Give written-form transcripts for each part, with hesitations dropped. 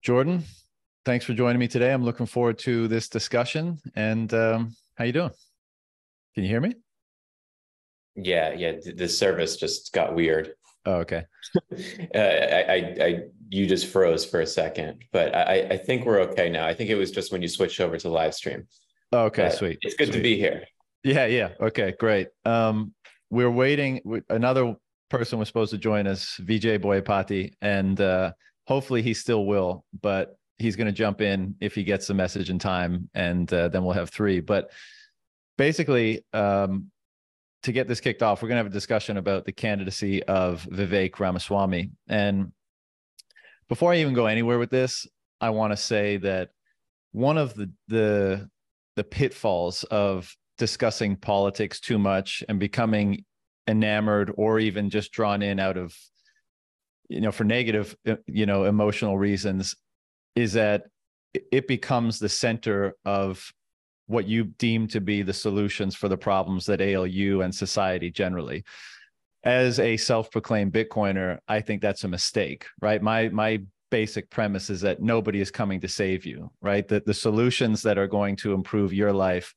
Jordan, thanks for joining me today. I'm looking forward to this discussion. And how you doing? Can you hear me? Yeah. The service just got weird. Oh, okay. You just froze for a second, but I think we're okay now. I think it was just when you switched over to live stream. Oh, okay, But sweet. it's good to be here. Yeah. Okay, great. We're waiting. Another person was supposed to join us, Vijay Boyapati, and hopefully he still will, but he's going to jump in if he gets the message in time, and then we'll have three. But basically, to get this kicked off, we're going to have a discussion about the candidacy of Vivek Ramaswamy. And before I even go anywhere with this, I want to say that one of the pitfalls of discussing politics too much and becoming enamored or even just drawn in out of, for negative, emotional reasons, is that it becomes the center of what you deem to be the solutions for the problems that ail you and society generally. As a self-proclaimed Bitcoiner, I think that's a mistake, right? My basic premise is that nobody is coming to save you, right? The solutions that are going to improve your life,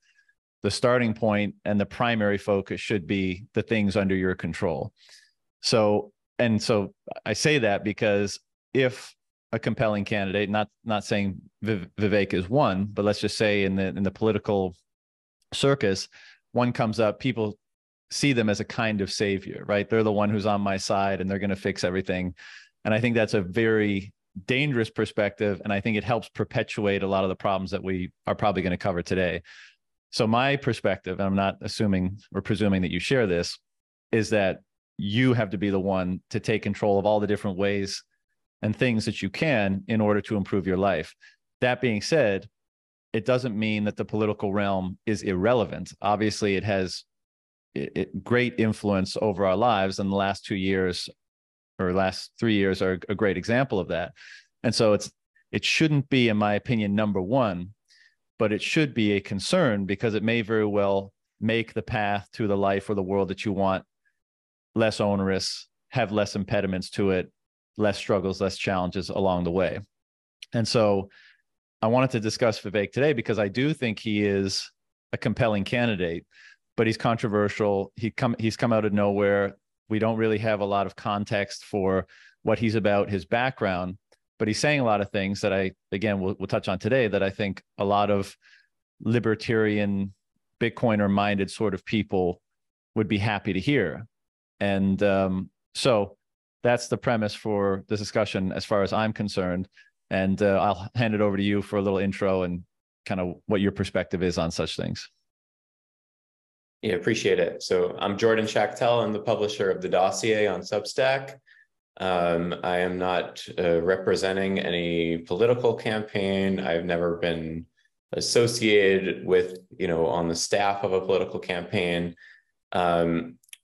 the starting point and the primary focus should be the things under your control. So I say that because if a compelling candidate, not saying Vivek is one, but let's just say in the political circus, one comes up, people see them as a kind of savior, right? They're the one who's on my side and they're going to fix everything. And I think that's a very dangerous perspective. And I think it helps perpetuate a lot of the problems that we are probably going to cover today. So my perspective, and I'm not assuming or presuming that you share this, is that you have to be the one to take control of all the different ways and things that you can in order to improve your life. That being said, it doesn't mean that the political realm is irrelevant. Obviously, it has great influence over our lives, and the last 2 years or last 3 years are a great example of that. And so it shouldn't be, in my opinion, number one, but it should be a concern because it may very well make the path to the life or the world that you want less onerous, have less impediments to it, less struggles, less challenges along the way. And so I wanted to discuss Vivek today because I do think he is a compelling candidate, but he's controversial. He's come out of nowhere. We don't really have a lot of context for what he's about, his background, but he's saying a lot of things that we'll touch on today that I think a lot of libertarian, Bitcoiner minded sort of people would be happy to hear. And so that's the premise for this discussion as far as I'm concerned. And I'll hand it over to you for a little intro and kind of what your perspective is on such things. Yeah, appreciate it. So I'm Jordan Schachtel. I'm the publisher of The Dossier on Substack. I am not representing any political campaign. I've never been associated with, on the staff of a political campaign.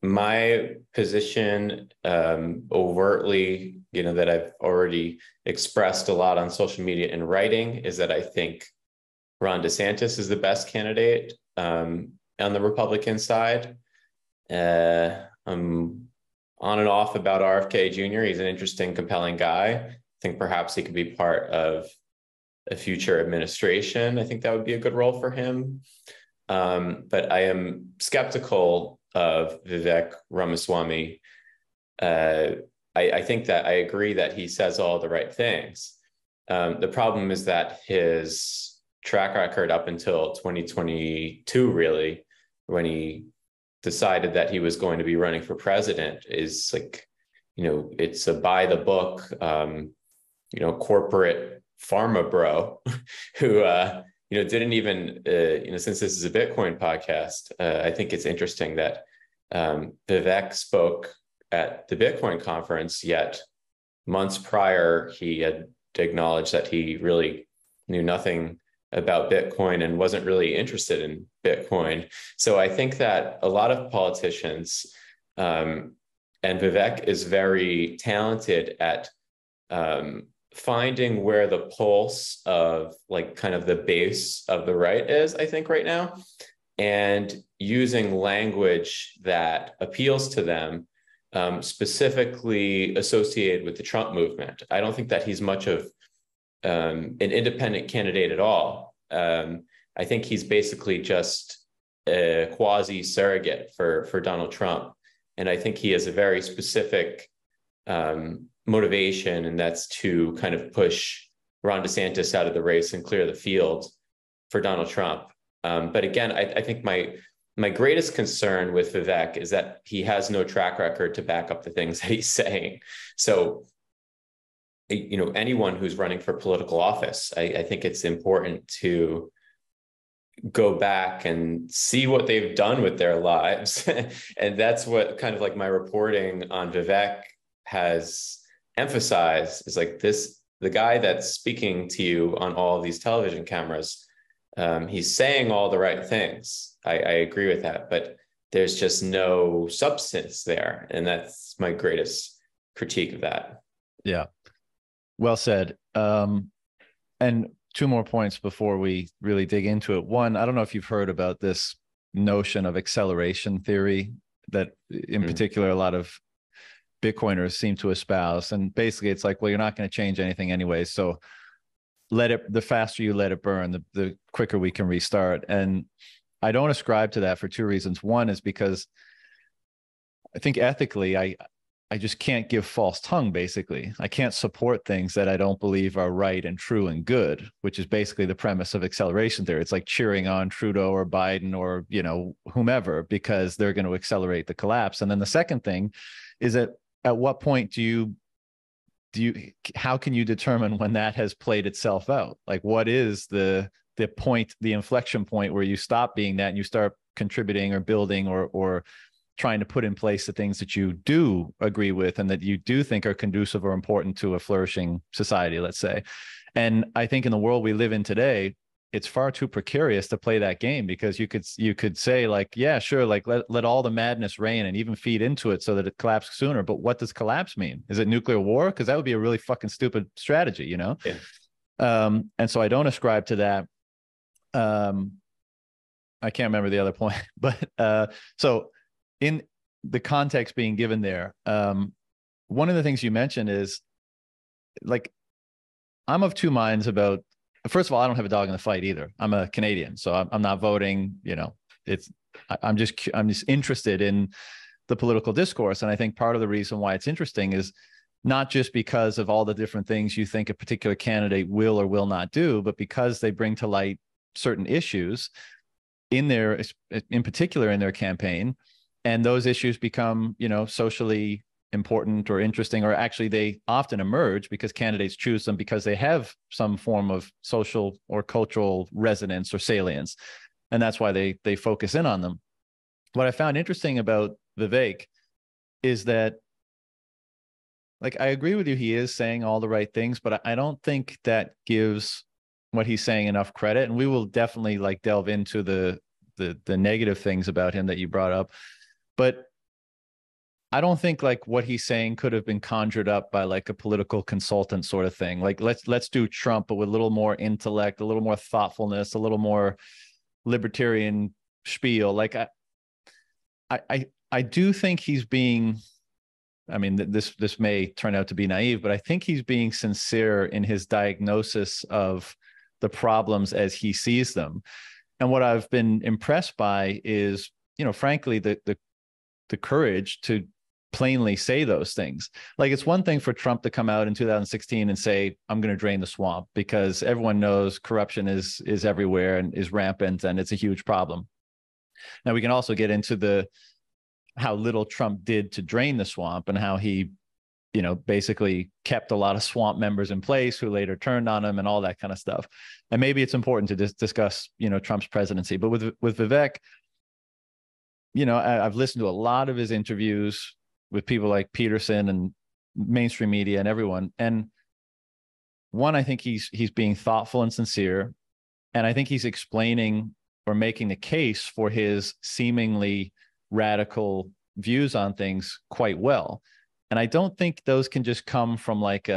My position overtly, that I've already expressed a lot on social media and writing is that I think Ron DeSantis is the best candidate on the Republican side. I'm on and off about RFK Jr. He's an interesting, compelling guy. I think perhaps he could be part of a future administration. I think that would be a good role for him. But I am skeptical of Vivek Ramaswamy. I think that I agree that he says all the right things. The problem is that his track record up until 2022, really, when he decided that he was going to be running for president, is like, it's a by the book, corporate pharma bro who, didn't even, since this is a Bitcoin podcast, I think it's interesting that Vivek spoke at the Bitcoin conference, yet months prior, he had acknowledged that he really knew nothing about Bitcoin and wasn't really interested in Bitcoin. So I think that a lot of politicians, and Vivek is very talented at finding where the pulse of kind of the base of the right is, I think, right now, and using language that appeals to them, specifically associated with the Trump movement. I don't think that he's much of an independent candidate at all. I think he's basically just a quasi surrogate for Donald Trump. And I think he has a very specific motivation, and that's to kind of push Ron DeSantis out of the race and clear the field for Donald Trump. But again, I think my greatest concern with Vivek is that he has no track record to back up the things that he's saying. So, anyone who's running for political office, I think it's important to go back and see what they've done with their lives. And that's what kind of like my reporting on Vivek has emphasized, is like the guy that's speaking to you on all of these television cameras, he's saying all the right things. I agree with that, but there's just no substance there. And that's my greatest critique of that. Yeah. Well said. And two more points before we really dig into it. One, I don't know if you've heard about this notion of acceleration theory that in particular, a lot of Bitcoiners seem to espouse. And basically it's like, well, you're not going to change anything anyway. So the faster you let it burn, the quicker we can restart. And I don't ascribe to that for two reasons. One is because I think ethically, I just can't give false tongue, basically. I can't support things that I don't believe are right and true and good, which is basically the premise of acceleration theory. It's like cheering on Trudeau or Biden or, whomever, because they're going to accelerate the collapse. And then the second thing is that at what point how can you determine when that has played itself out? Like, what is the point, the inflection point where you stop being that and you start contributing or building or trying to put in place the things that you do agree with and that you do think are conducive or important to a flourishing society, let's say. And I think in the world we live in today, it's far too precarious to play that game, because you could say like, yeah, sure, like let all the madness reign and even feed into it so that it collapses sooner. But what does collapse mean? Is it nuclear war? Because that would be a really fucking stupid strategy, Yeah. And so I don't ascribe to that. I can't remember the other point, but so in the context being given there, one of the things you mentioned is like, I'm of two minds about, first of all, I don't have a dog in the fight either. I'm a Canadian, so I'm not voting, I'm just interested in the political discourse. And I think part of the reason why it's interesting is not just because of all the different things you think a particular candidate will or will not do, but because they bring to light certain issues in particular in their campaign. And those issues become, socially important or interesting, or actually they often emerge because candidates choose them because they have some form of social or cultural resonance or salience. And that's why they focus in on them. What I found interesting about Vivek is that, like, I agree with you, he is saying all the right things, but I don't think that gives what he's saying enough credit. And we will definitely like delve into the negative things about him that you brought up. But I don't think like what he's saying could have been conjured up by like a political consultant sort of thing. Like let's do Trump, but with a little more intellect, a little more thoughtfulness, a little more libertarian spiel. Like I do think he's being, I mean, this may turn out to be naive, but I think he's being sincere in his diagnosis of the problems as he sees them. And what I've been impressed by is, frankly, the courage to plainly say those things. Like, it's one thing for Trump to come out in 2016 and say, I'm going to drain the swamp, because everyone knows corruption is everywhere and is rampant, and it's a huge problem. Now, we can also get into how little Trump did to drain the swamp, and how he, basically kept a lot of swamp members in place who later turned on him and all that kind of stuff. And maybe it's important to discuss, Trump's presidency. But with Vivek, I've listened to a lot of his interviews with people like Peterson and mainstream media and everyone. And one, I think he's being thoughtful and sincere. And I think he's explaining or making the case for his seemingly radical views on things quite well. And I don't think those can just come from like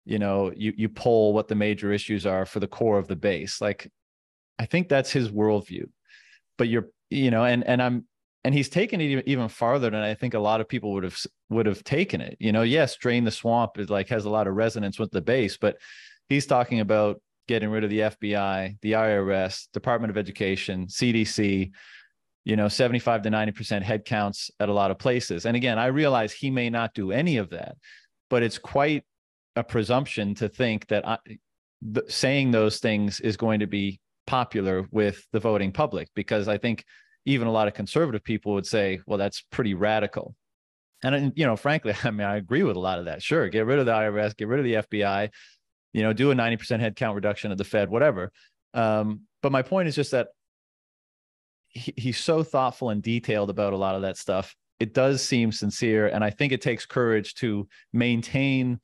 you poll what the major issues are for the core of the base. Like, I think that's his worldview. But and he's taken it even farther than I think a lot of people would have taken it. Yes, drain the swamp is like has a lot of resonance with the base, but he's talking about getting rid of the FBI, the IRS, Department of Education, CDC, 75 to 90% headcounts at a lot of places. And again, I realize he may not do any of that, but it's quite a presumption to think that saying those things is going to be popular with the voting public, because I think even a lot of conservative people would say, well, that's pretty radical. And, frankly, I mean, I agree with a lot of that. Sure, get rid of the IRS, get rid of the FBI, do a 90% headcount reduction at the Fed, whatever. But my point is just that he's so thoughtful and detailed about a lot of that stuff. It does seem sincere. And I think it takes courage to maintain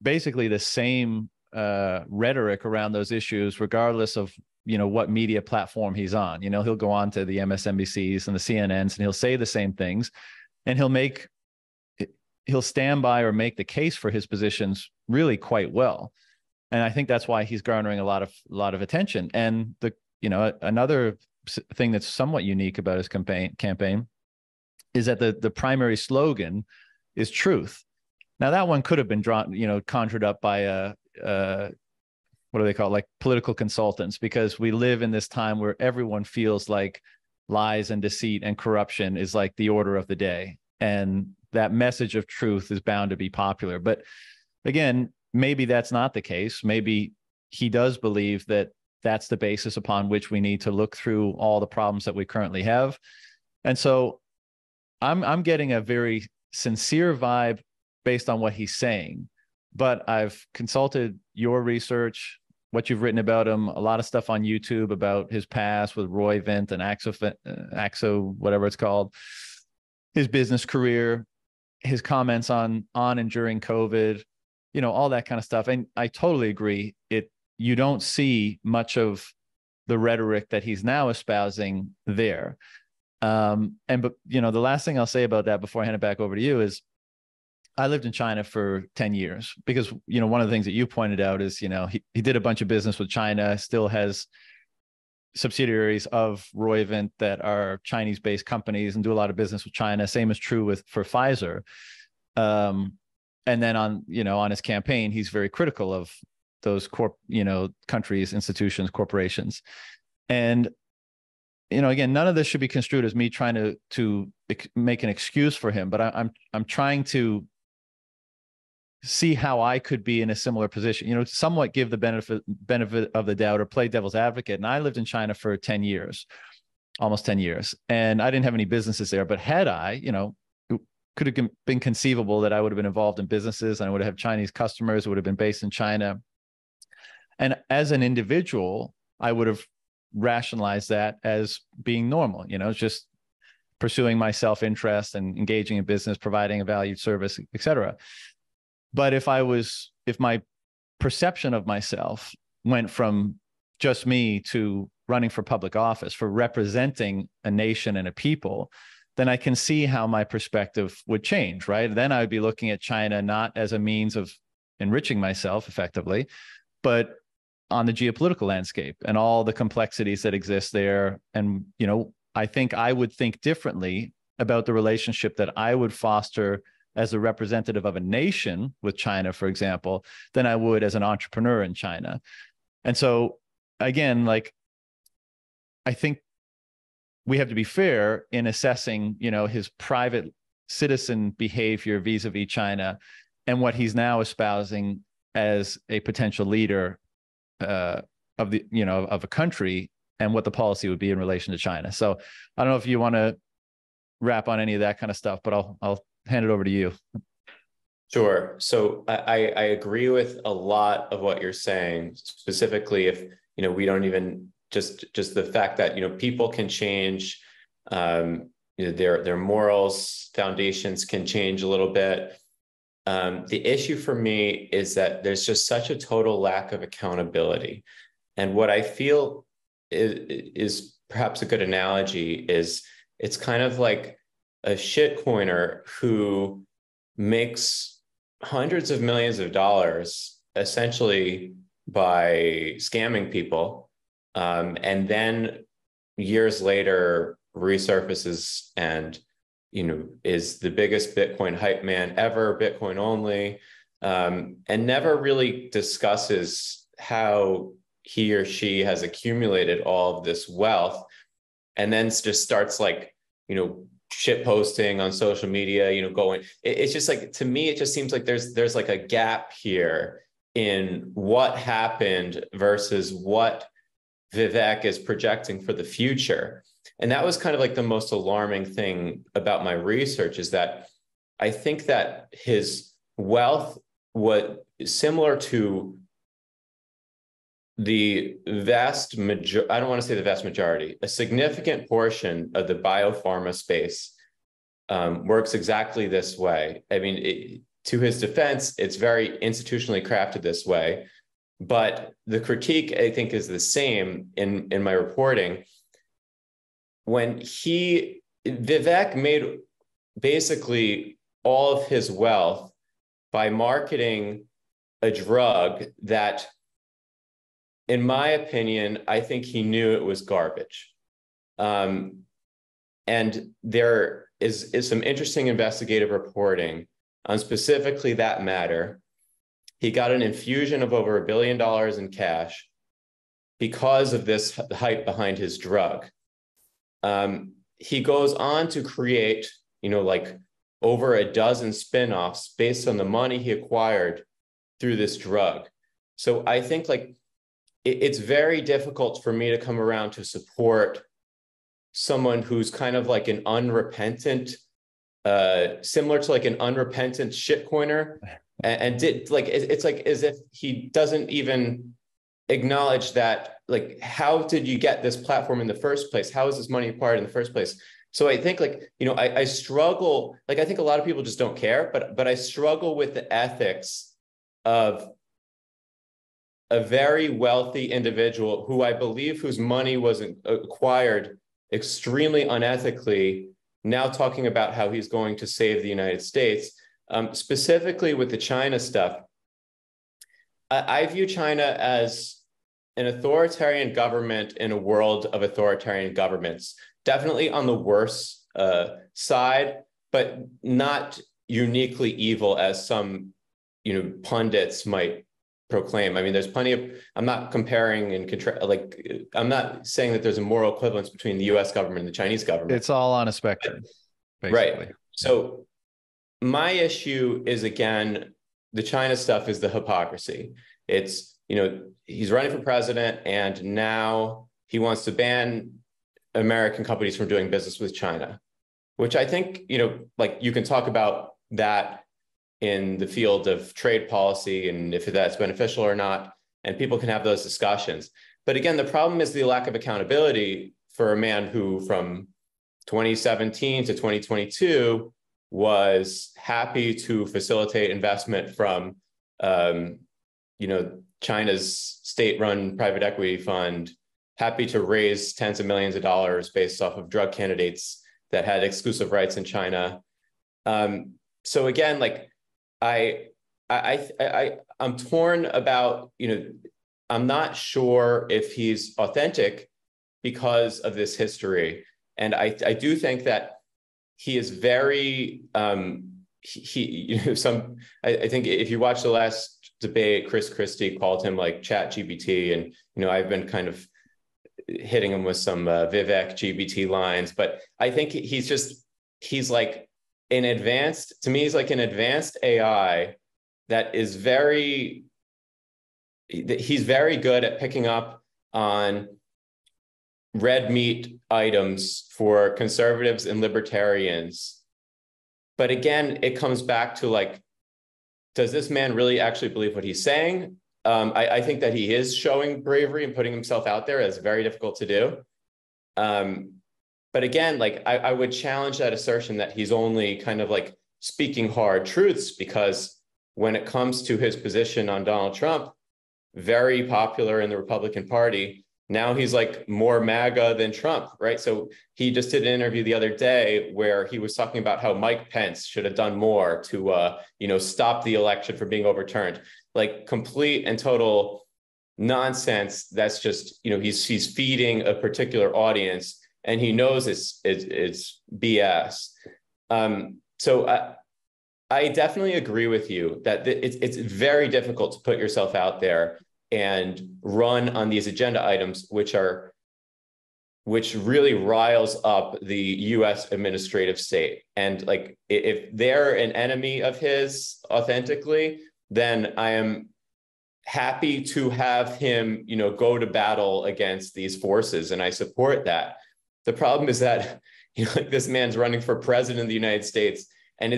basically the same rhetoric around those issues, regardless of, what media platform he's on. He'll go on to the MSNBCs and the CNNs, and he'll say the same things, and he'll stand by or make the case for his positions really quite well. And I think that's why he's garnering a lot of attention. And another thing that's somewhat unique about his campaign is that the primary slogan is truth. Now that one could have been conjured up by what do they call it? Like political consultants, because we live in this time where everyone feels like lies and deceit and corruption is like the order of the day. And that message of truth is bound to be popular. But again, maybe that's not the case. Maybe he does believe that that's the basis upon which we need to look through all the problems that we currently have. And so I'm getting a very sincere vibe based on what he's saying. But I've consulted your research, what you've written about him, a lot of stuff on YouTube about his past with Roy Vint and Axo, whatever it's called, his business career, his comments on and during COVID, all that kind of stuff. And I totally agree. You don't see much of the rhetoric that he's now espousing there. But the last thing I'll say about that before I hand it back over to you is I lived in China for 10 years because, one of the things that you pointed out is, he did a bunch of business with China, still has subsidiaries of Roy Vint that are Chinese-based companies and do a lot of business with China. Same is true for Pfizer. And then on his campaign, he's very critical of those countries, institutions, corporations. And, again, none of this should be construed as me trying to make an excuse for him, but I'm trying to see how I could be in a similar position, somewhat give the benefit of the doubt or play devil's advocate. And I lived in China for 10 years, almost 10 years, and I didn't have any businesses there. But had I, it could have been conceivable that I would have been involved in businesses and I would have Chinese customers, would have been based in China. And as an individual, I would have rationalized that as being normal, just pursuing my self-interest and engaging in business, providing a valued service, et cetera. But if my perception of myself went from just me to running for public office, for representing a nation and a people, then I can see how my perspective would change, right? Then I would be looking at China not as a means of enriching myself effectively, but on the geopolitical landscape and all the complexities that exist there. And, I think I would think differently about the relationship that I would foster as a representative of a nation with China, for example, than I would as an entrepreneur in China. And so, again, I think we have to be fair in assessing, his private citizen behavior vis-a-vis China and what he's now espousing as a potential leader of a country and what the policy would be in relation to China. So I don't know if you want to wrap on any of that kind of stuff, but I'll hand it over to you. Sure. So I agree with a lot of what you're saying, specifically if, we don't even just the fact that, people can change, their morals, foundations can change a little bit. The issue for me is that there's just such a total lack of accountability. And what I feel is perhaps a good analogy is it's kind of like a shitcoiner who makes hundreds of millions of dollars essentially by scamming people, and then years later resurfaces and is the biggest Bitcoin hype man ever, Bitcoin only, and never really discusses how he or she has accumulated all of this wealth, and then just starts like, shit posting on social media, going, it's just like, to me, it just seems like there's like a gap here in what happened versus what Vivek is projecting for the future. And that was kind of like the most alarming thing about my research, is that I think that his wealth was similar to the vast majority, I don't want to say the vast majority, a significant portion of the biopharma space works exactly this way. I mean, to his defense, it's very institutionally crafted this way, but the critique, I think, is the same in my reporting. When Vivek made basically all of his wealth by marketing a drug that, in my opinion, I think he knew it was garbage. And there is some interesting investigative reporting on specifically that matter. He got an infusion of over $1 billion in cash because of this hype behind his drug. He goes on to create, like over a dozen spinoffs based on the money he acquired through this drug. So I think like it's very difficult for me to come around to support someone who's kind of like an unrepentant, similar to like an unrepentant shitcoiner, and did like, it's like as if he doesn't even acknowledge that, like, how did you get this platform in the first place? How is this money acquired in the first place? So I think like, I struggle, like, I think a lot of people just don't care, but I struggle with the ethics of a very wealthy individual who I believe whose money was acquired extremely unethically, now talking about how he's going to save the United States, specifically with the China stuff. I view China as an authoritarian government in a world of authoritarian governments, definitely on the worst side, but not uniquely evil as some, pundits might proclaim. I mean, there's plenty of, I'm not comparing and I'm not saying that there's a moral equivalence between the US government and the Chinese government. It's all on a spectrum, basically. Right. So my issue is, again, the China stuff is the hypocrisy. It's, he's running for president and now he wants to ban American companies from doing business with China, which I think, like you can talk about that in the field of trade policy and if that's beneficial or not, and people can have those discussions. But again, the problem is the lack of accountability for a man who from 2017 to 2022 was happy to facilitate investment from, China's state-run private equity fund, happy to raise tens of millions of dollars based off of drug candidates that had exclusive rights in China. So again, like I'm torn about, I'm not sure if he's authentic because of this history. And I do think that he is very, I think if you watch the last debate, Chris Christie called him like Chat GPT. And, I've been kind of hitting him with some Vivek GBT lines, but I think he's like an advanced, to me, he's like an advanced AI that is he's very good at picking up on red meat items for conservatives and libertarians. But again, it comes back to like, does this man really actually believe what he's saying? I think that he is showing bravery and putting himself out there. That's very difficult to do. But again, like I would challenge that assertion that he's only kind of like speaking hard truths, because when it comes to his position on Donald Trump, very popular in the Republican Party, now he's like more MAGA than Trump, right? So he just did an interview the other day where he was talking about how Mike Pence should have done more to, stop the election from being overturned. Like complete and total nonsense. That's just, he's feeding a particular audience, and he knows it's BS. So I definitely agree with you that it's very difficult to put yourself out there and run on these agenda items, which really riles up the US administrative state. And like, if they're an enemy of his authentically, then I am happy to have him, go to battle against these forces. And I support that. The problem is that, like, this man's running for president of the United States, and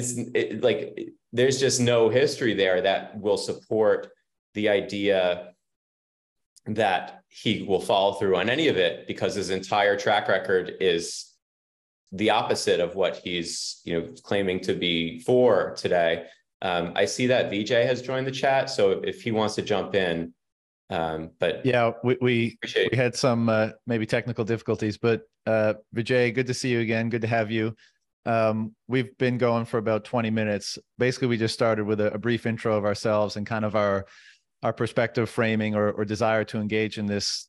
there's just no history there that will support the idea that he will follow through on any of it, because his entire track record is the opposite of what he's, claiming to be for today. I see that Vijay has joined the chat, so if he wants to jump in, but yeah, we had some maybe technical difficulties, but Vijay, good to see you again. Good to have you. We've been going for about 20 minutes. Basically, we just started with a brief intro of ourselves and kind of our perspective framing or desire to engage in this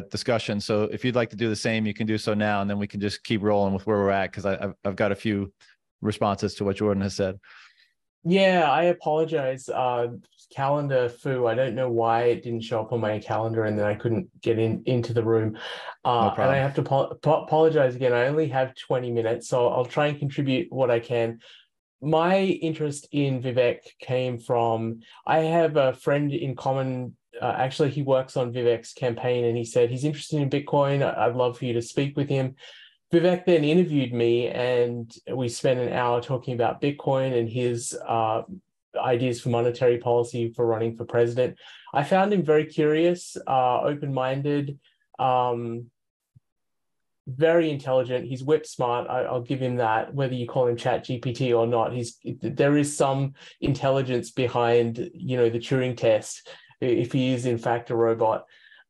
discussion. So if you'd like to do the same, you can do so now, and then we can just keep rolling with where we're at, because I've got a few responses to what Jordan has said. Yeah, I apologize. Calendar foo. I don't know why it didn't show up on my calendar, and then I couldn't get into the room. No problem. And I have to apologize again. I only have 20 minutes, so I'll try and contribute what I can. My interest in Vivek came from, I have a friend in common. Actually, he works on Vivek's campaign, and he said he's interested in Bitcoin. I'd love for you to speak with him. Vivek then interviewed me, and we spent an hour talking about Bitcoin and his ideas for monetary policy for running for president. I found him very curious, open-minded, very intelligent. He's whip smart. I'll give him that, whether you call him Chat GPT or not. There is some intelligence behind, the Turing test, if he is in fact a robot.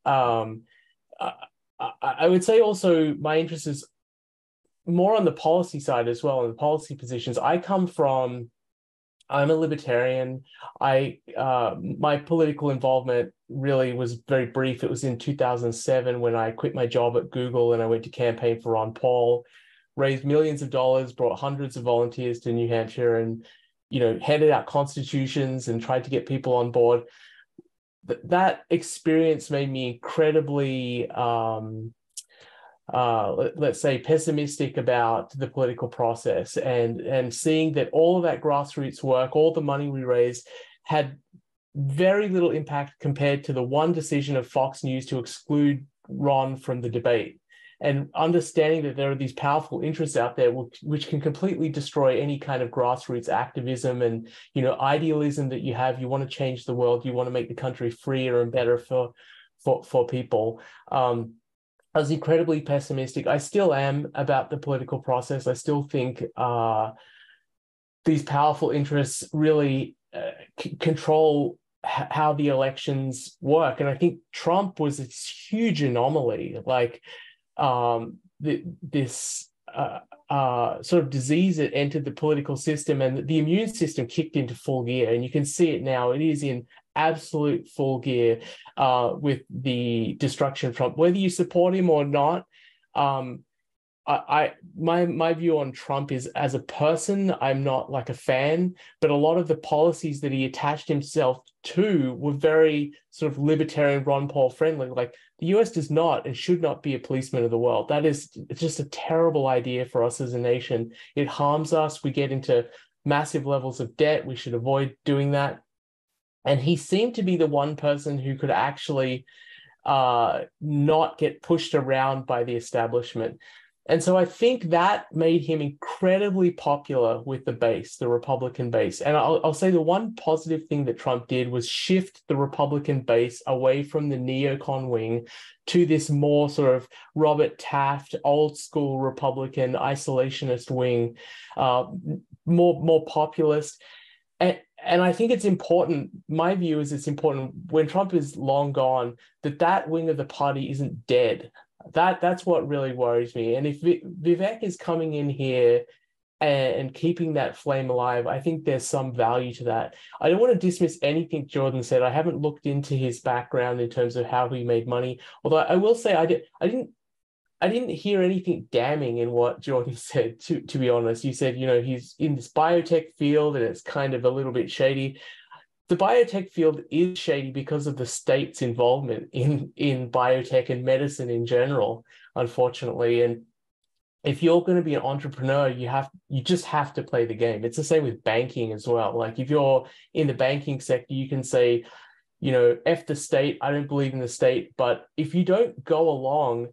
I would say also my interest is more on the policy side as well, and the policy positions. I'm a libertarian. My political involvement really was very brief. It was in 2007 when I quit my job at Google and I went to campaign for Ron Paul, raised millions of dollars, brought hundreds of volunteers to New Hampshire, and handed out constitutions and tried to get people on board. That experience made me incredibly let's say pessimistic about the political process, and seeing that all of that grassroots work, all the money we raised, had very little impact compared to the one decision of Fox News to exclude Ron from the debate, and understanding that there are these powerful interests out there which can completely destroy any kind of grassroots activism and idealism that you have. You want to change the world, you want to make the country freer and better for people. I was incredibly pessimistic. I still am about the political process. I still think these powerful interests really control how the elections work. And I think Trump was a huge anomaly, like this sort of disease that entered the political system, and the immune system kicked into full gear. And you can see it now. It is in absolute full gear with the destruction of Trump. Whether you support him or not, my view on Trump is, as a person, I'm not like a fan, but a lot of the policies that he attached himself to were very sort of libertarian, Ron Paul friendly. Like, the US does not and should not be a policeman of the world. It's just a terrible idea for us as a nation. It harms us. We get into massive levels of debt. We should avoid doing that. And he seemed to be the one person who could actually not get pushed around by the establishment. And so I think that made him incredibly popular with the base, the Republican base. And I'll say the one positive thing that Trump did was shift the Republican base away from the neocon wing to this more sort of Robert Taft, old school Republican isolationist wing, more populist. And I think it's important, my view is it's important when Trump is long gone, that wing of the party isn't dead. That's what really worries me. And if Vivek is coming in here and keeping that flame alive, I think there's some value to that. I don't want to dismiss anything Jordan said. I haven't looked into his background in terms of how he made money. Although I will say I didn't I didn't hear anything damning in what Jordan said, to be honest. You said, he's in this biotech field and it's kind of a little bit shady. The biotech field is shady because of the state's involvement in biotech and medicine in general, unfortunately. And if you're going to be an entrepreneur, you just have to play the game. It's the same with banking as well. Like if you're in the banking sector, you can say, F the state, I don't believe in the state. But if you don't go along,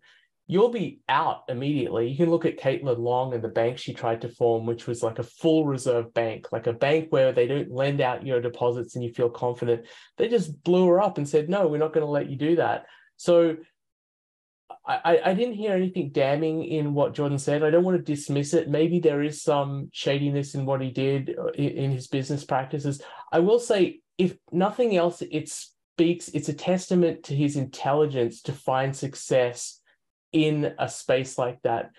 you'll be out immediately. You can look at Caitlin Long and the bank she tried to form, which was like a full reserve bank, like a bank where they don't lend out your deposits and you feel confident. They just blew her up and said, no, we're not going to let you do that. So I didn't hear anything damning in what Jordan said. I don't want to dismiss it. Maybe there is some shadiness in what he did in his business practices. I will say, if nothing else, it's a testament to his intelligence to find success in a space like that.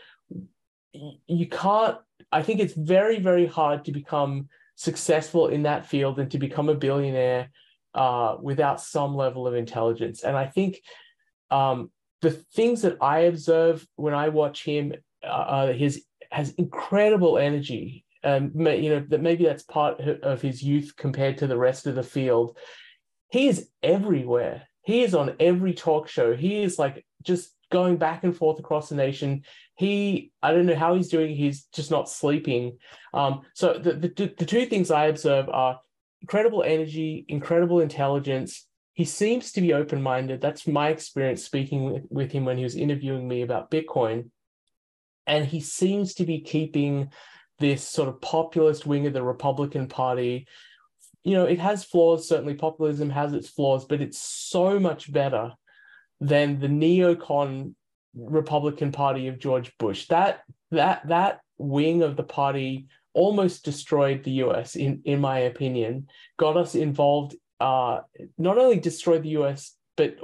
I think it's very, very hard to become successful in that field and to become a billionaire without some level of intelligence. And I think the things that I observe when I watch him, has incredible energy. That maybe that's part of his youth compared to the rest of the field. He is everywhere. He is on every talk show. He is like just going back and forth across the nation. I don't know how he's doing. He's just not sleeping. So the two things I observe are incredible energy, incredible intelligence. He seems to be open-minded. That's my experience speaking with him when he was interviewing me about Bitcoin. And he seems to be keeping this sort of populist wing of the Republican Party. It has flaws. Certainly populism has its flaws, but it's so much better than the neocon Republican Party of George Bush. That wing of the party almost destroyed the US, in my opinion, got us involved, not only destroyed the US, but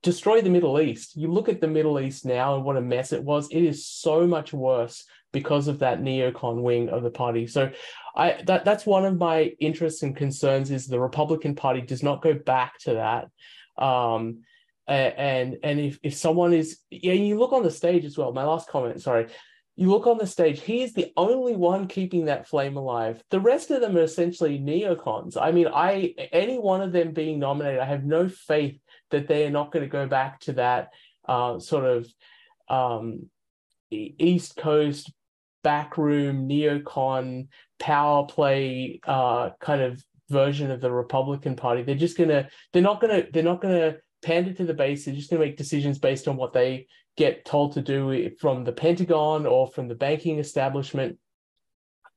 destroyed the Middle East. You look at the Middle East now and what a mess it was. It is so much worse because of that neocon wing of the party. So that's one of my interests and concerns, is the Republican Party does not go back to that. And if someone is, you look on the stage as well, my last comment, sorry, you look on the stage, he is the only one keeping that flame alive. The rest of them are essentially neocons. I mean, any one of them being nominated, I have no faith that they are not going to go back to that sort of East Coast backroom neocon power play kind of version of the Republican Party. They're not gonna pander to the base. They're just going to make decisions based on what they get told to do from the Pentagon or from the banking establishment.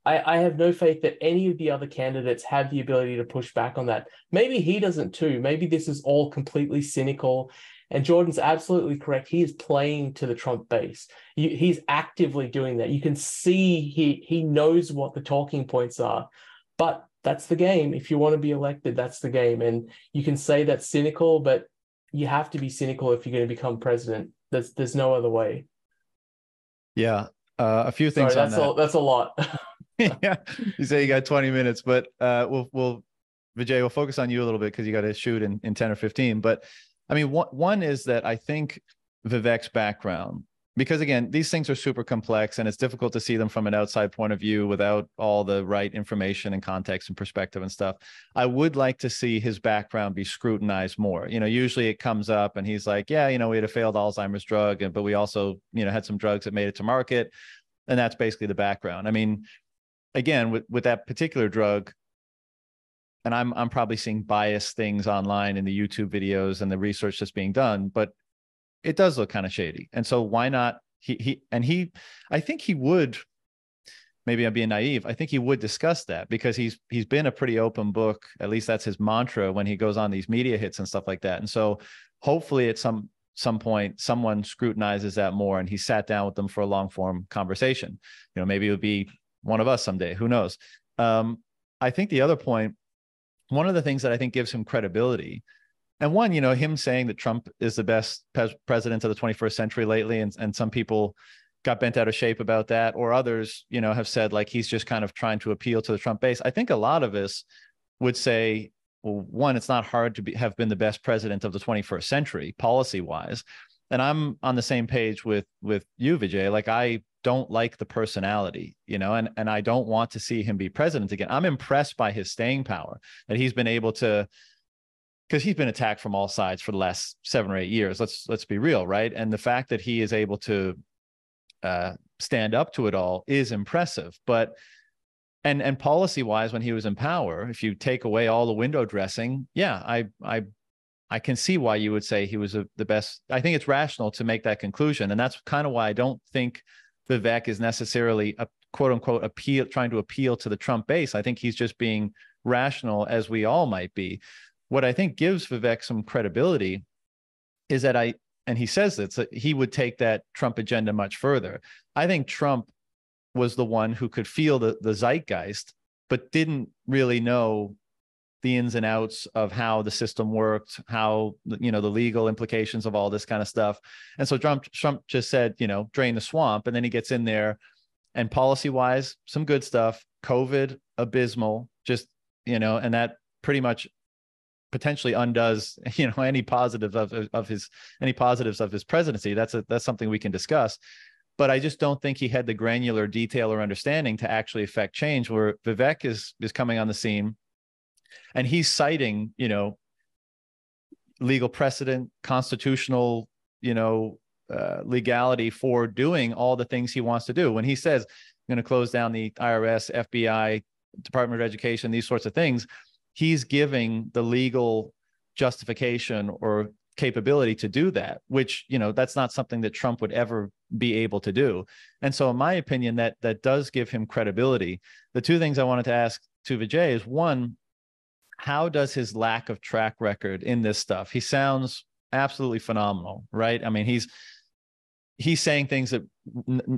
I have no faith that any of the other candidates have the ability to push back on that. Maybe he doesn't too. Maybe this is all completely cynical. And Jordan's absolutely correct. He is playing to the Trump base. He's actively doing that. You can see he knows what the talking points are. But that's the game. If you want to be elected, that's the game. And you can say that's cynical, but you have to be cynical if you're going to become president. There's no other way. Yeah. A few things. Sorry, that's a lot. Yeah. You say you got 20 minutes, but Vijay, we'll focus on you a little bit because you got to shoot in 10 or 15. But I mean, one is that I think Vivek's background, because again, these things are super complex and it's difficult to see them from an outside point of view without all the right information and context and perspective and stuff. I would like to see his background be scrutinized more. Usually it comes up and he's like, yeah, we had a failed Alzheimer's drug, but we also, had some drugs that made it to market. And that's basically the background. I mean, again, with that particular drug, and I'm probably seeing biased things online in the YouTube videos and the research that's being done, but it does look kind of shady. And so why not I think he would, maybe I'm being naive, I think he would discuss that because he's been a pretty open book. At least that's his mantra when he goes on these media hits and stuff like that. And so hopefully at some point someone scrutinizes that more and he sat down with them for a long form conversation. Maybe it would be one of us someday, who knows? I think the other point, one of the things that I think gives him credibility, and one, him saying that Trump is the best president of the 21st century lately, and some people got bent out of shape about that, or others, have said like he's just kind of trying to appeal to the Trump base. I think a lot of us would say, well, one, it's not hard to have been the best president of the 21st century policy-wise. and I'm on the same page with you, Vijay. Like, I don't like the personality, and I don't want to see him be president again. I'm impressed by his staying power, that he's been able to, because he's been attacked from all sides for the last 7 or 8 years. Let's be real, right? And the fact that he is able to stand up to it all is impressive. But and policy wise, when he was in power, if you take away all the window dressing, yeah, I can see why you would say he was the best. I think it's rational to make that conclusion, and that's kind of why I don't think Vivek is necessarily a quote unquote trying to appeal to the Trump base. I think he's just being rational, as we all might be. What I think gives Vivek some credibility is that and he says that he would take that Trump agenda much further. I think Trump was the one who could feel the zeitgeist, but didn't really know the ins and outs of how the system worked, how, the legal implications of all this kind of stuff. And so Trump just said, drain the swamp. And then he gets in there, and policy wise, some good stuff. COVID, abysmal, just, and that pretty much potentially undoes, any positives of his presidency. That's something we can discuss. But I just don't think he had the granular detail or understanding to actually affect change, where Vivek is coming on the scene. And he's citing, legal precedent, constitutional, legality for doing all the things he wants to do. When he says, I'm going to close down the IRS, FBI, Department of Education, these sorts of things, he's giving the legal justification or capability to do that, which, that's not something that Trump would ever be able to do. And so in my opinion, that does give him credibility. The two things I wanted to ask to Vijay is, one, how does his lack of track record in this stuff? He sounds absolutely phenomenal, right? I mean, he's saying things that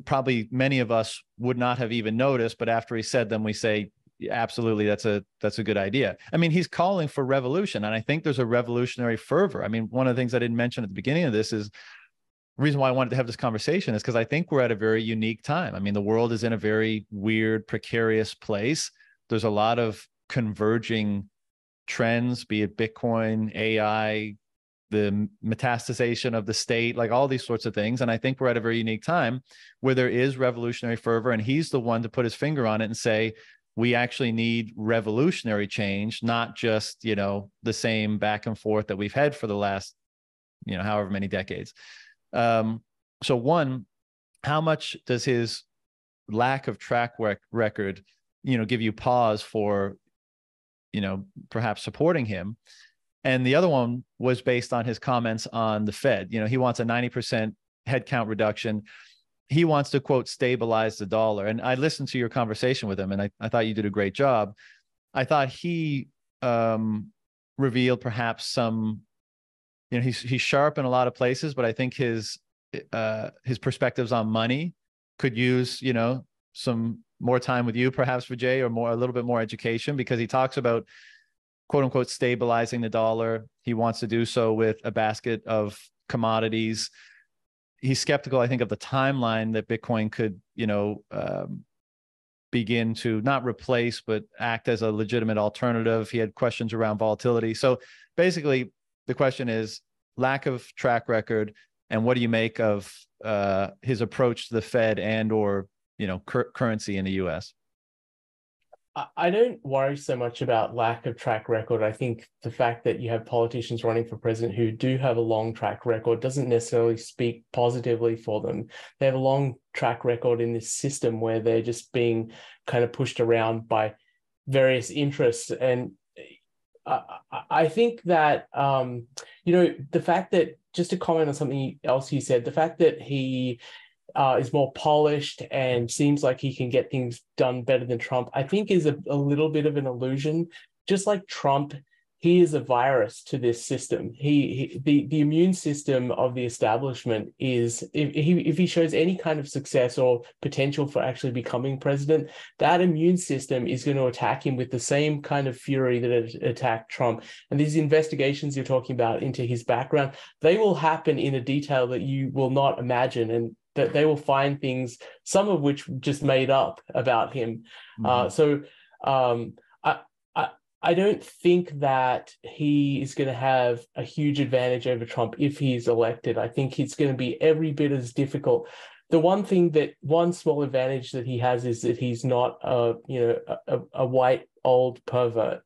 probably many of us would not have even noticed, but after he said them, we say, absolutely, that's a good idea. I mean, he's calling for revolution, and I think there's a revolutionary fervor. I mean, one of the things I didn't mention at the beginning of this is the reason why I wanted to have this conversation is because I think we're at a very unique time. I mean, the world is in a very weird, precarious place. There's a lot of converging trends, be it Bitcoin, AI, the metastasization of the state, like all these sorts of things. And I think we're at a very unique time where there is revolutionary fervor, and he's the one to put his finger on it and say, we actually need revolutionary change, not just, the same back and forth that we've had for the last, however many decades. So one, how much does his lack of track record, give you pause for, perhaps supporting him? And the other one was based on his comments on the Fed. He wants a 90% headcount reduction. He wants to, quote, stabilize the dollar. And I listened to your conversation with him, and I thought you did a great job. I thought he revealed perhaps some, he's sharp in a lot of places, but I think his perspectives on money could use, some more time with you, perhaps, Vijay, or a little bit more education, because he talks about, quote unquote, stabilizing the dollar. He wants to do so with a basket of commodities. He's skeptical, I think, of the timeline that Bitcoin could, begin to not replace, but act as a legitimate alternative. He had questions around volatility. So basically, the question is lack of track record, and what do you make of his approach to the Fed and or currency in the U.S.? I don't worry so much about lack of track record. I think the fact that you have politicians running for president who do have a long track record doesn't necessarily speak positively for them. They have a long track record in this system where they're just being kind of pushed around by various interests. And I think that, the fact that, just to comment on something else you said, the fact that he is more polished and seems like he can get things done better than Trump, I think is a little bit of an illusion. Just like Trump, he is a virus to this system. The immune system of the establishment is, if he shows any kind of success or potential for actually becoming president, that immune system is going to attack him with the same kind of fury that it attacked Trump. And these investigations you're talking about into his background, they will happen in a detail that you will not imagine, and that they will find things, some of which just made up about him. Mm-hmm. I don't think that he is going to have a huge advantage over Trump if he's elected. I think it's going to be every bit as difficult. The one small advantage that he has is that he's not a white old pervert,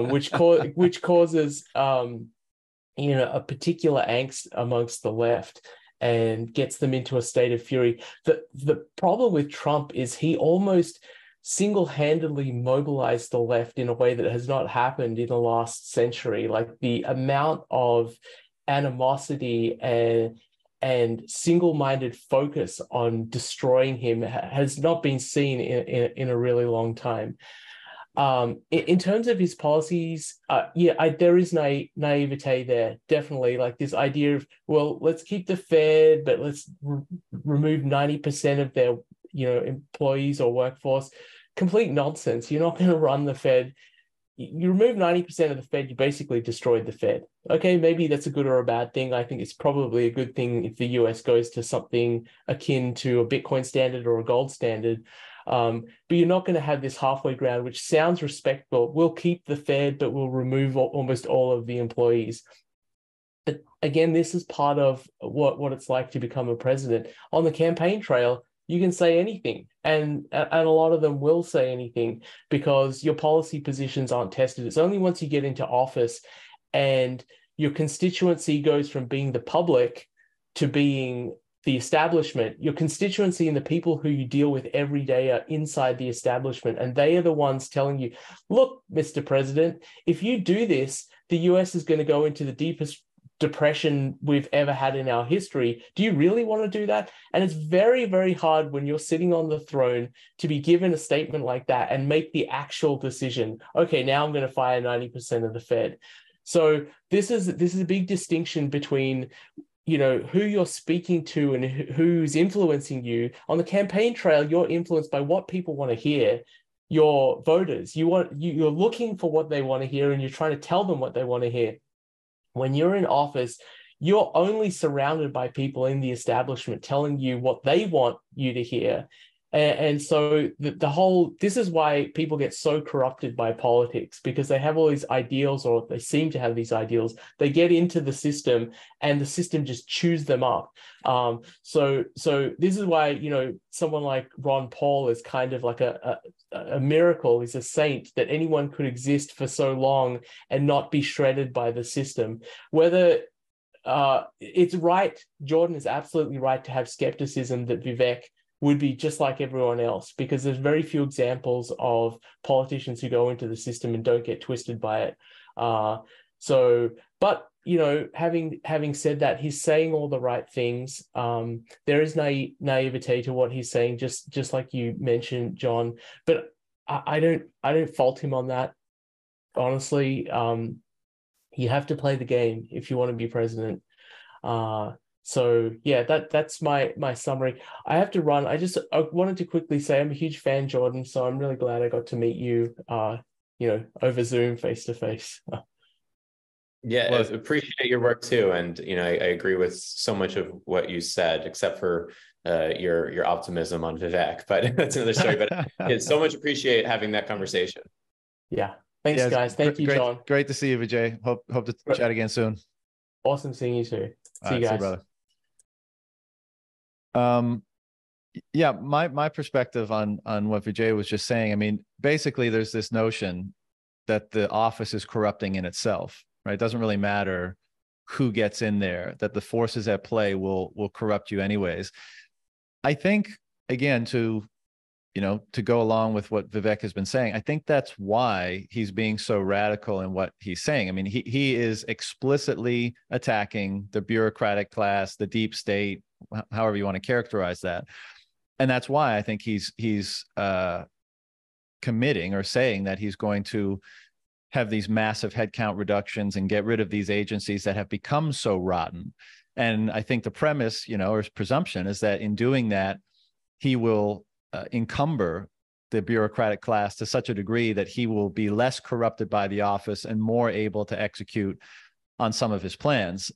which causes a particular angst amongst the left and gets them into a state of fury. The problem with Trump is he almost single-handedly mobilized the left in a way that has not happened in the last century. Like the amount of animosity and single-minded focus on destroying him has not been seen in a really long time. In terms of his policies, there is naivete there, definitely. Like this idea of, well, let's keep the Fed, but let's remove 90% of their employees or workforce. Complete nonsense. You're not going to run the Fed. You remove 90% of the Fed, you basically destroyed the Fed. Okay, maybe that's a good or a bad thing. I think it's probably a good thing if the US goes to something akin to a Bitcoin standard or a gold standard. But you're not going to have this halfway ground, which sounds respectable. We'll keep the Fed, but we'll remove almost all of the employees. But again, this is part of what it's like to become a president. On the campaign trail, you can say anything, and a lot of them will say anything because your policy positions aren't tested. It's only once you get into office and your constituency goes from being the public to being the establishment. Your constituency and the people who you deal with every day are inside the establishment, and they are the ones telling you, look, Mr. President, if you do this, the US is going to go into the deepest depression we've ever had in our history. Do you really want to do that? And it's very, very hard when you're sitting on the throne to be given a statement like that and make the actual decision. Okay, now I'm going to fire 90% of the Fed. So this is a big distinction between who you're speaking to and who's influencing you. On the campaign trail, you're influenced by what people want to hear. Your voters, you're looking for what they want to hear, and you're trying to tell them what they want to hear. When you're in office, you're only surrounded by people in the establishment telling you what they want you to hear. And so this is why people get so corrupted by politics, because they have all these ideals, or they seem to have these ideals. They get into the system and the system just chews them up. So this is why, someone like Ron Paul is kind of like a miracle, is a saint that anyone could exist for so long and not be shredded by the system. Whether it's right, Jordan is absolutely right to have skepticism that Vivek would be just like everyone else, because there's very few examples of politicians who go into the system and don't get twisted by it. But having said that, he's saying all the right things. There is naivete to what he's saying, just like you mentioned, John. But I don't fault him on that. Honestly, you have to play the game if you want to be president. So yeah, that's my summary. I have to run. I wanted to quickly say I'm a huge fan, Jordan. So I'm really glad I got to meet you, over Zoom face to face. Yeah, I appreciate your work too, and I agree with so much of what you said, except for your optimism on Vivek. But that's another story. But it's so much appreciate having that conversation. Yeah, thanks, guys. Thank you, John. Great to see you, Vijay. Hope to chat again soon. Awesome seeing you too. See you guys. See you, brother. Yeah, my perspective on what Vijay was just saying. I mean, basically, there's this notion that the office is corrupting in itself, right? It doesn't really matter who gets in there, that the forces at play will corrupt you anyways. I think, again, to go along with what Vivek has been saying, I think that's why he's being so radical in what he's saying. I mean, he is explicitly attacking the bureaucratic class, the deep state, however you want to characterize that. And that's why I think he's committing or saying that he's going to have these massive headcount reductions and get rid of these agencies that have become so rotten. And I think the premise, or presumption is that in doing that, he will encumber the bureaucratic class to such a degree that he will be less corrupted by the office and more able to execute on some of his plans.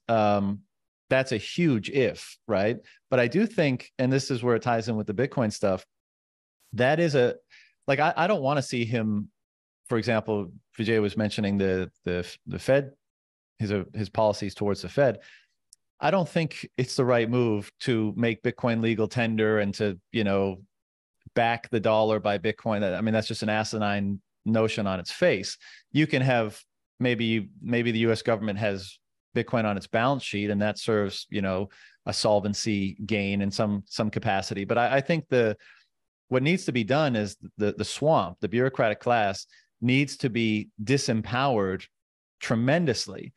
That's a huge if, right? But I do think, and this is where it ties in with the Bitcoin stuff, that is I don't want to see him for example, Vijay was mentioning the Fed, his policies towards the Fed. I don't think it's the right move to make Bitcoin legal tender and to, back the dollar by Bitcoin. I mean, that's just an asinine notion on its face. You can have maybe the US government has Bitcoin on its balance sheet, and that serves, a solvency gain in some capacity. But I think what needs to be done is the swamp, the bureaucratic class, needs to be disempowered tremendously.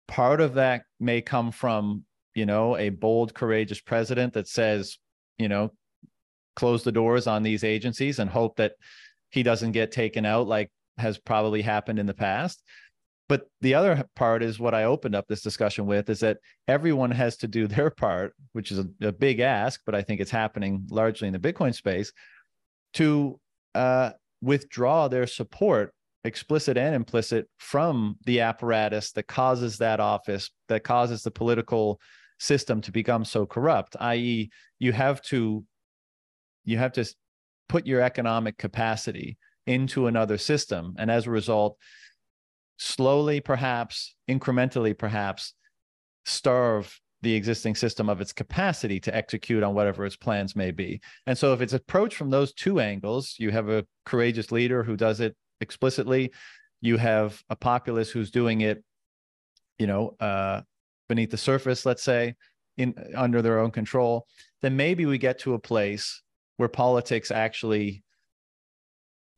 Part of that may come from, a bold, courageous president that says, close the doors on these agencies and hope that he doesn't get taken out like has probably happened in the past. But the other part is what I opened up this discussion with, is that everyone has to do their part, which is a big ask, but I think it's happening largely in the Bitcoin space, to withdraw their support, explicit and implicit, from the apparatus that causes that office, that causes the political system to become so corrupt, i.e., you have to put your economic capacity into another system. And as a result, slowly, perhaps, incrementally, perhaps, starve the existing system of its capacity to execute on whatever its plans may be. And so if it's approached from those two angles, you have a courageous leader who does it explicitly, you have a populace who's doing it, beneath the surface, let's say, under their own control, then maybe we get to a place where politics actually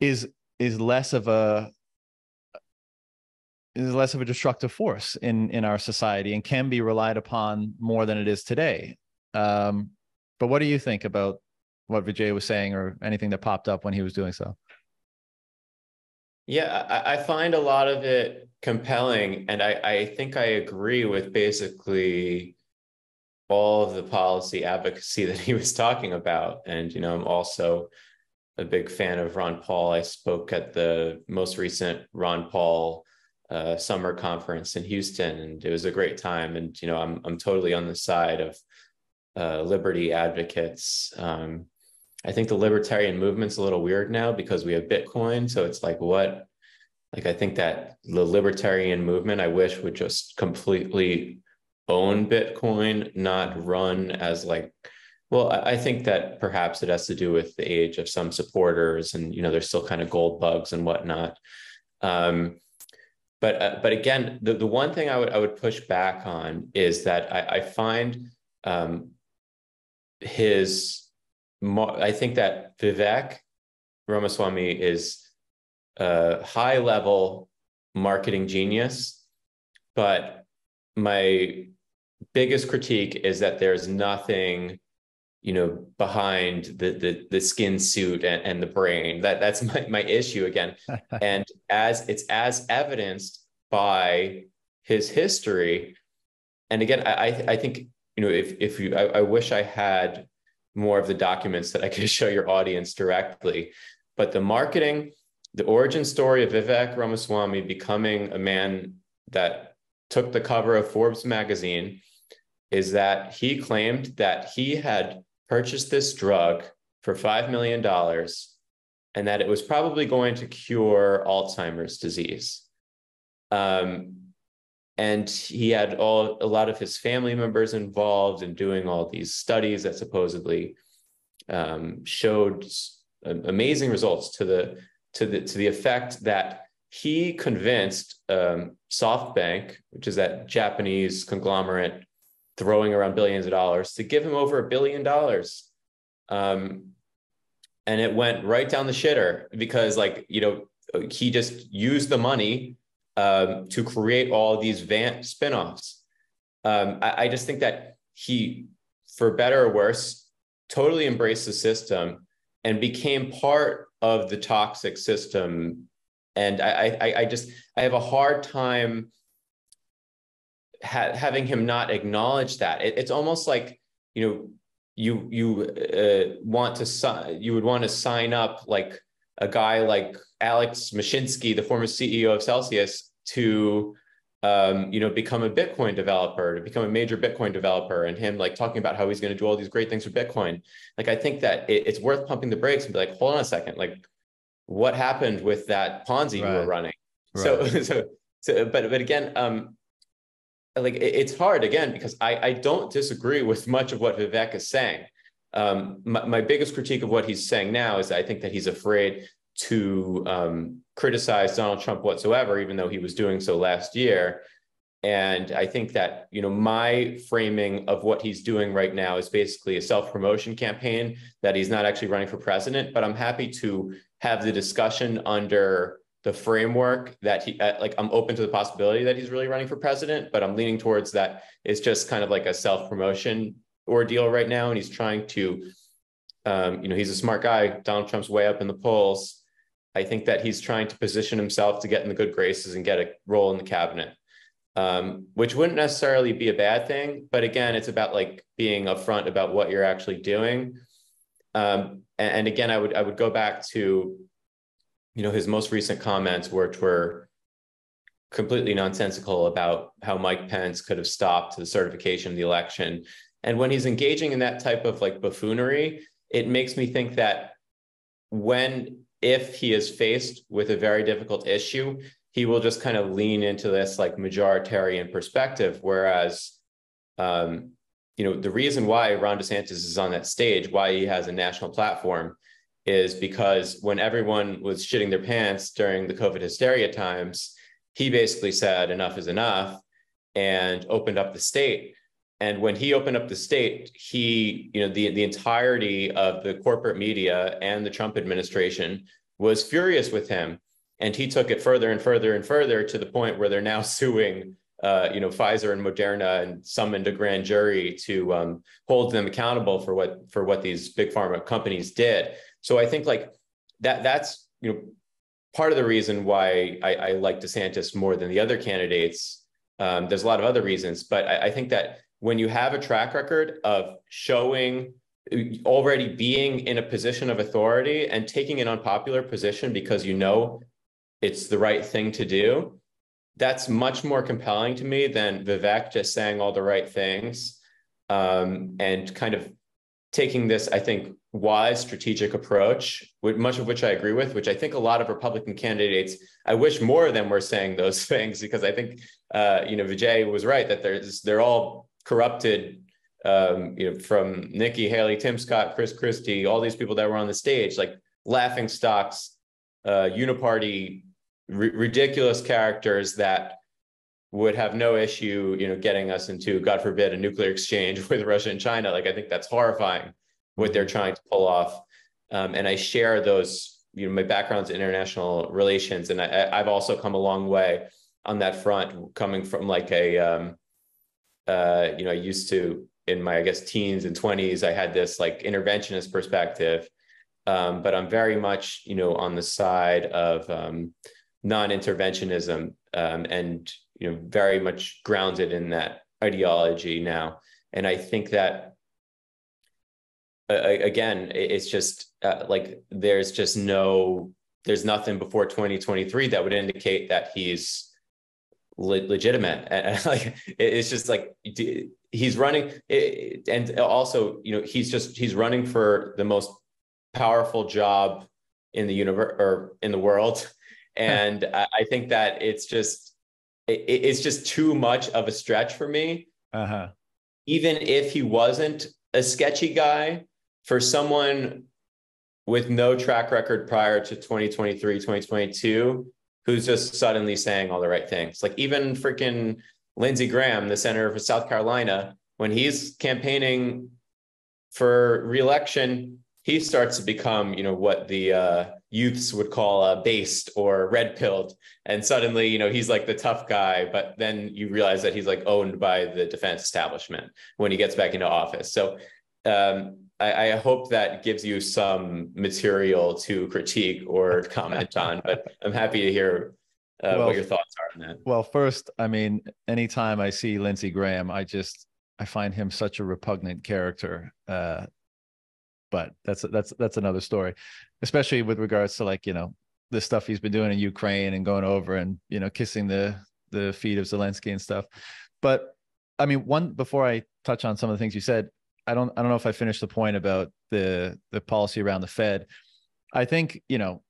is less of a destructive force in our society and can be relied upon more than it is today. But what do you think about what Vijay was saying, or anything that popped up when he was doing so? Yeah, I find a lot of it compelling, and I think I agree with basically all of the policy advocacy that he was talking about. And, I'm also a big fan of Ron Paul. I spoke at the most recent Ron Paul summer conference in Houston, and it was a great time. And, I'm totally on the side of liberty advocates. I think the libertarian movement's a little weird now because we have Bitcoin. So it's like, I think that the libertarian movement, I wish, would just completely own Bitcoin, not run as I think that perhaps it has to do with the age of some supporters, and, there's still kind of gold bugs and whatnot. But again, the one thing I would push back on is that I find I think that Vivek Ramaswamy is a high-level marketing genius, but my biggest critique is that there's nothing, behind the skin suit and the brain. That's my issue again. And it's as evidenced by his history. And again, I think, I wish I had more of the documents that I could show your audience directly, but the marketing, the origin story of Vivek Ramaswamy becoming a man that took the cover of Forbes magazine is that he claimed that he had purchased this drug for $5 million and that it was probably going to cure Alzheimer's disease. And he had a lot of his family members involved in doing all these studies that supposedly showed amazing results to the effect that he convinced SoftBank, which is that Japanese conglomerate throwing around billions of dollars, to give him over $1 billion. And it went right down the shitter because, he just used the money to create all these spinoffs. I just think that he, for better or worse, totally embraced the system and became part of the toxic system. And I have a hard time having him not acknowledge that. It's almost like, you would want to sign up like a guy like Alex Mashinsky, the former CEO of Celsius, to become a Bitcoin developer, to become a major Bitcoin developer, and him talking about how he's going to do all these great things for Bitcoin. I think that it's worth pumping the brakes and be like, hold on a second, what happened with that Ponzi you were running? So, but again, like it's hard again, because I don't disagree with much of what Vivek is saying. My biggest critique of what he's saying now is I think that he's afraid to criticize Donald Trump whatsoever, even though he was doing so last year. And I think that, you know, my framing of what he's doing right now is basically a self-promotion campaign, that he's not actually running for president. But I'm happy to have the discussion under the framework that he, like, I'm open to the possibility that he's really running for president, but I'm leaning towards that it's just kind of like a self-promotion ordeal right now. And he's trying to, you know, he's a smart guy. Donald Trump's way up in the polls. I think that he's trying to position himself to get in the good graces and get a role in the cabinet. Which wouldn't necessarily be a bad thing, but again, it's about like being upfront about what you're actually doing. And again, I would go back to, you know, his most recent comments, which were completely nonsensical about how Mike Pence could have stopped the certification of the election. And when he's engaging in that type of like buffoonery, it makes me think that if he is faced with a very difficult issue, he will just kind of lean into this like majoritarian perspective. Whereas, you know, the reason why Ron DeSantis is on that stage, why he has a national platform, is because when everyone was shitting their pants during the COVID hysteria times, he basically said enough is enough and opened up the state. And when he opened up the state, he, you know, the entirety of the corporate media and the Trump administration was furious with him. And he took it further and further and further, to the point where they're now suing, you know, Pfizer and Moderna, and summoned a grand jury to hold them accountable for what these big pharma companies did. So I think like that's, you know, part of the reason why I like DeSantis more than the other candidates. There's a lot of other reasons, but I think that when you have a track record of showing, already being in a position of authority and taking an unpopular position because you know it's the right thing to do, that's much more compelling to me than Vivek just saying all the right things, and kind of taking this, I think, wise strategic approach, much of which I agree with, which I think a lot of Republican candidates, I wish more of them were saying those things, because I think, you know, Vijay was right that they're all corrupted, you know, from Nikki Haley, Tim Scott, Chris Christie, all these people that were on the stage, like laughing stocks, uniparty, ridiculous characters that would have no issue, you know, getting us into, God forbid, a nuclear exchange with Russia and China. Like, I think that's horrifying what they're trying to pull off. And I share those, you know, my background's in international relations. And I've also come a long way on that front, coming from like a, you know, I used to, in my, I guess, teens and 20s, I had this like interventionist perspective. But I'm very much, you know, on the side of non-interventionism, and, you know, very much grounded in that ideology now. And I think that, again, it's just like, there's nothing before 2023 that would indicate that he's legitimate. And like, it's just like, he's running, and also, you know, he's running for the most powerful job in the universe or in the world. And I think that it's just too much of a stretch for me. Even if he wasn't a sketchy guy, for someone with no track record prior to 2023, 2022, who's just suddenly saying all the right things. Like even freaking Lindsey Graham, the senator for South Carolina, when he's campaigning for re-election, he starts to become, you know, what the youths would call based or red-pilled. And suddenly, you know, he's like the tough guy, but then you realize that he's like owned by the defense establishment when he gets back into office. So I hope that gives you some material to critique or comment on, but I'm happy to hear what your thoughts are on that. Well, first, I mean, anytime I see Lindsey Graham, I find him such a repugnant character. But that's another story, especially with regards to, like, you know, the stuff he's been doing in Ukraine and going over and, you know, kissing the feet of Zelensky and stuff. But I mean, before I touch on some of the things you said, I don't know if I finished the point about the policy around the Fed. I think, you know,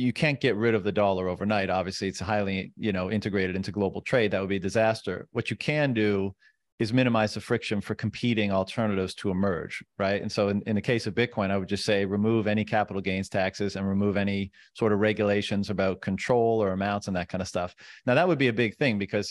you can't get rid of the dollar overnight. Obviously, it's highly, integrated into global trade. That would be a disaster. What you can do is minimize the friction for competing alternatives to emerge, right? And so in the case of Bitcoin, I would just say remove any capital gains taxes and remove any sort of regulations about control or amounts and that kind of stuff. Now, that would be a big thing because,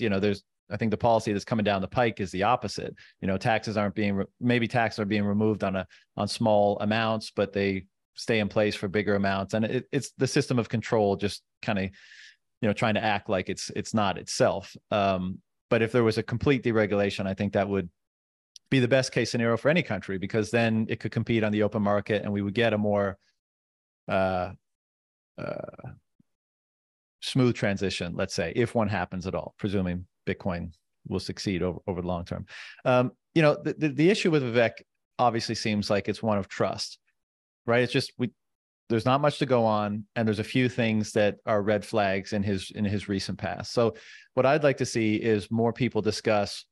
I think the policy that's coming down the pike is the opposite. Taxes aren't being, maybe taxes are being removed on small amounts, but they stay in place for bigger amounts. And it's the system of control just kind of, trying to act like it's not itself. But if there was a complete deregulation, I think that would be the best case scenario for any country, because then it could compete on the open market and we would get a more smooth transition, let's say, if one happens at all, presuming Bitcoin will succeed over the long term. The issue with Vivek obviously seems like it's one of trust, right? It's just there's not much to go on, and there's a few things that are red flags in his recent past. So what I'd like to see is more people discuss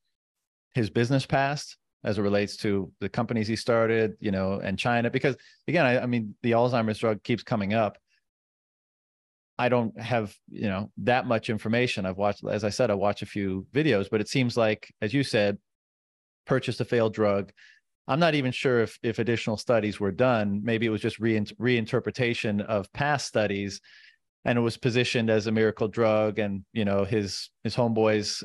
his business past as it relates to the companies he started, and China, because again, I mean, the Alzheimer's drug keeps coming up. I don't have, that much information. I've watched, as I said, I watched a few videos, but it seems like, as you said, purchased a failed drug. I'm not even sure if additional studies were done. Maybe it was just reinterpretation of past studies, and it was positioned as a miracle drug. And, his homeboys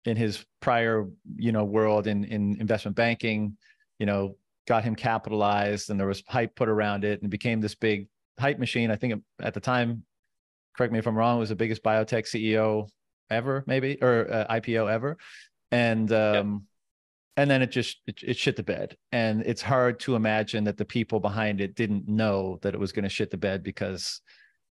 in his prior, world in investment banking, got him capitalized, and there was hype put around it and became this big hype machine. I think at the time, correct me if I'm wrong, it was the biggest biotech CEO ever, maybe, or IPO ever. And, and then it shit the bed. And it's hard to imagine that the people behind it didn't know that it was going to shit the bed because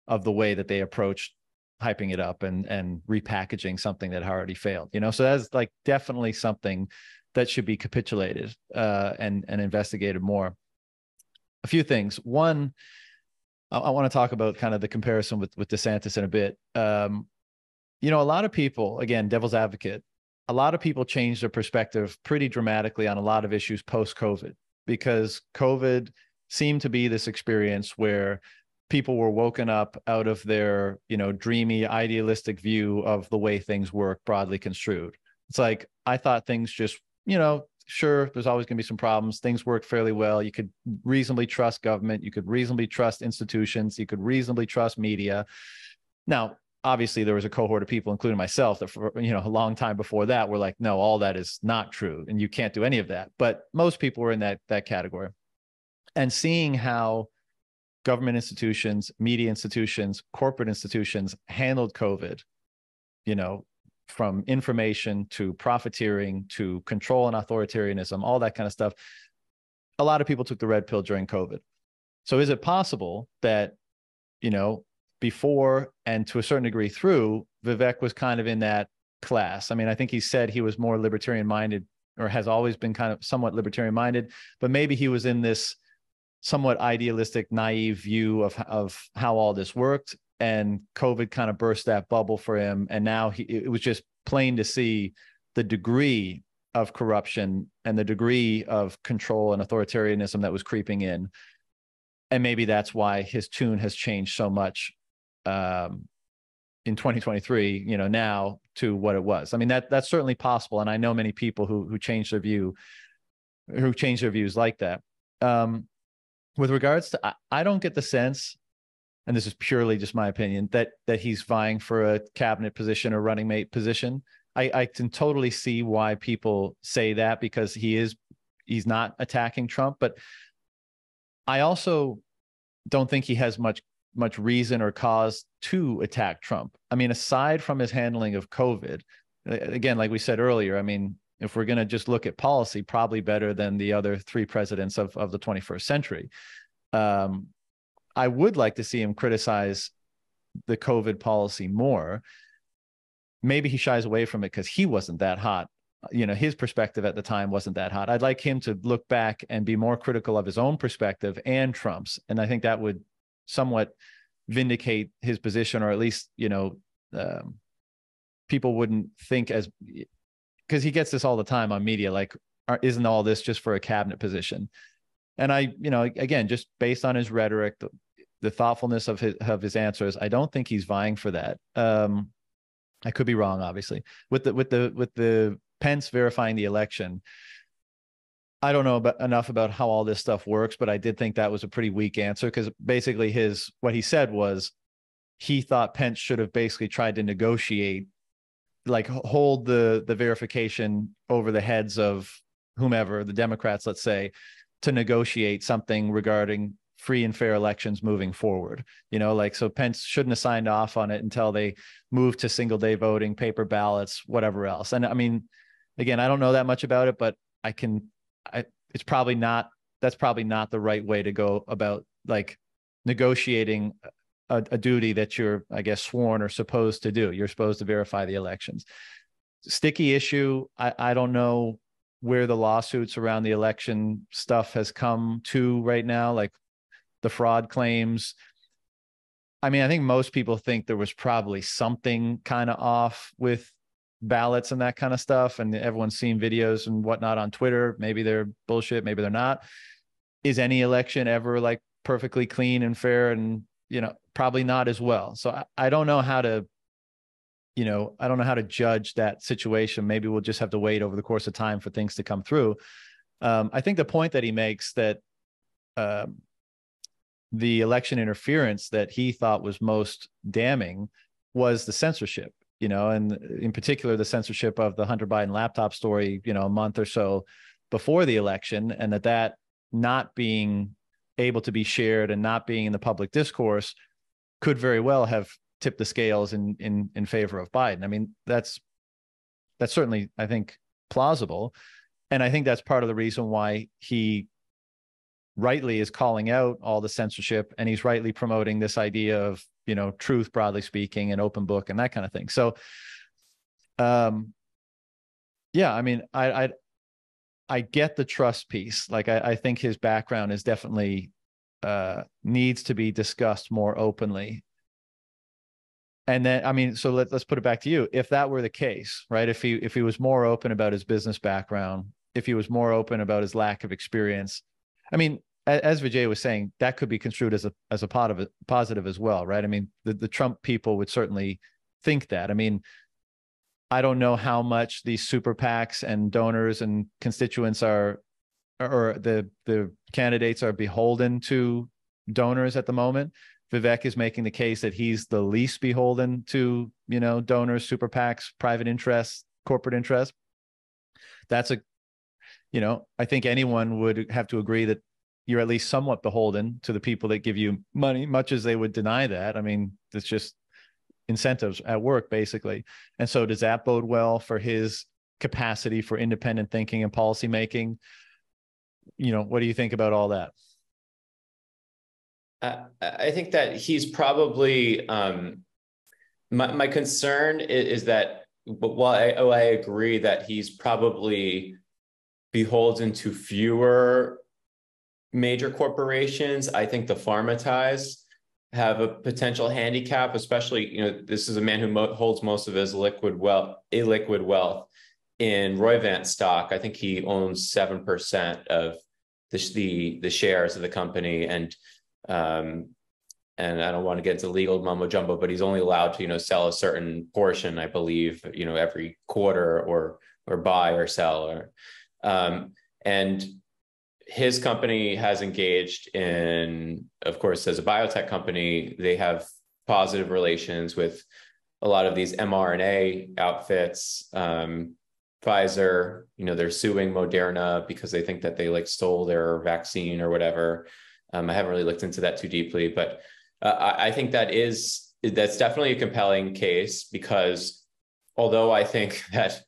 of the way that they approached hyping it up and repackaging something that already failed, So that's like definitely something that should be capitulated and investigated more. A few things. One, I want to talk about kind of the comparison with DeSantis in a bit. A lot of people, again, devil's advocate, a lot of people changed their perspective pretty dramatically on a lot of issues post-COVID, because COVID seemed to be this experience where people were woken up out of their, dreamy, idealistic view of the way things work, broadly construed. It's like, I thought things just, sure, there's always going to be some problems. Things work fairly well. You could reasonably trust government. You could reasonably trust institutions. You could reasonably trust media. Now, obviously, there was a cohort of people, including myself, that for a long time before that were like, no, all that is not true, and you can't do any of that. But most people were in that category. And seeing how government institutions, media institutions, corporate institutions handled COVID, from information to profiteering to control and authoritarianism, all that kind of stuff. A lot of people took the red pill during COVID. So is it possible that, before and to a certain degree through, Vivek was kind of in that class? I mean, I think he said he was more libertarian minded, or has always been kind of somewhat libertarian minded, but maybe he was in this somewhat idealistic, naive view of how all this worked. And COVID kind of burst that bubble for him. And now it was just plain to see the degree of corruption and the degree of control and authoritarianism that was creeping in. And maybe that's why his tune has changed so much in 2023, now to what it was. I mean, that's certainly possible. And I know many people who changed their views like that. With regards to, I don't get the sense, and this is purely just my opinion, that he's vying for a cabinet position or running mate position. I can totally see why people say that, because he's not attacking Trump, but I also don't think he has much reason or cause to attack Trump. I mean, aside from his handling of COVID, again, like we said earlier, I mean, if we're going to just look at policy, probably better than the other three presidents of the 21st century. I would like to see him criticize the COVID policy more. Maybe he shies away from it because he wasn't that hot. His perspective at the time wasn't that hot. I'd like him to look back and be more critical of his own perspective and Trump's. And I think that would somewhat vindicate his position, or at least, people wouldn't think as, because he gets this all the time on media, like, isn't all this just for a cabinet position? And again, just based on his rhetoric, the thoughtfulness of his answers. I don't think he's vying for that. I could be wrong, obviously. With the Pence verifying the election, I don't know enough about how all this stuff works, but I did think that was a pretty weak answer, because basically what he said was he thought Pence should have basically tried to negotiate, like hold the verification over the heads of whomever, the Democrats, let's say, to negotiate something regarding free and fair elections moving forward. Like, so Pence shouldn't have signed off on it until they moved to single day voting, paper ballots, whatever else. And I mean, again, I don't know that much about it, but that's probably not the right way to go about, like, negotiating a duty that you're, I guess, sworn or supposed to do. You're supposed to verify the elections. Sticky issue. I don't know where the lawsuits around the election stuff has come to right now, like the fraud claims. I mean, I think most people think there was probably something kind of off with ballots and that kind of stuff, and everyone's seen videos and whatnot on Twitter. Maybe they're bullshit, maybe they're not. Is any election ever like perfectly clean and fair? And probably not as well. So I don't know how to judge that situation. Maybe we'll just have to wait over the course of time for things to come through. I think the point that he makes, that the election interference that he thought was most damning was the censorship, and in particular, the censorship of the Hunter Biden laptop story, a month or so before the election, and that not being able to be shared and not being in the public discourse could very well have tipped the scales in favor of Biden. I mean, that's certainly, I think, plausible. And I think that's part of the reason why he rightly is calling out all the censorship, and he's rightly promoting this idea of, truth, broadly speaking, and open book and that kind of thing. So, yeah, I mean, I get the trust piece. Like, I think his background is definitely needs to be discussed more openly. And then, I mean, so let's put it back to you. If that were the case, right? If he was more open about his business background, if he was more open about his lack of experience, I mean, as Vijay was saying, that could be construed as a positive as well, right? I mean, the Trump people would certainly think that. I mean, I don't know how much these super PACs and donors and constituents or the candidates are beholden to donors at the moment. Vivek is making the case that he's the least beholden to, donors, super PACs, private interests, corporate interests. That's I think anyone would have to agree that you're at least somewhat beholden to the people that give you money, much as they would deny that. I mean, it's just incentives at work, basically. And so does that bode well for his capacity for independent thinking and policymaking? What do you think about all that? I think that he's probably, my concern is that while I agree that he's probably beholden to fewer major corporations, I think the pharma ties have a potential handicap, especially, this is a man who holds most of his illiquid wealth in Roivant stock. I think he owns 7% of the shares of the company. And I don't want to get into legal mumbo jumbo, but he's only allowed to, sell a certain portion, I believe, every quarter or buy or sell. And his company has engaged in, of course, as a biotech company, they have positive relations with a lot of these mRNA outfits. Pfizer, they're suing Moderna because they think that they stole their vaccine or whatever. I haven't really looked into that too deeply, but I think that's definitely a compelling case, because although I think that,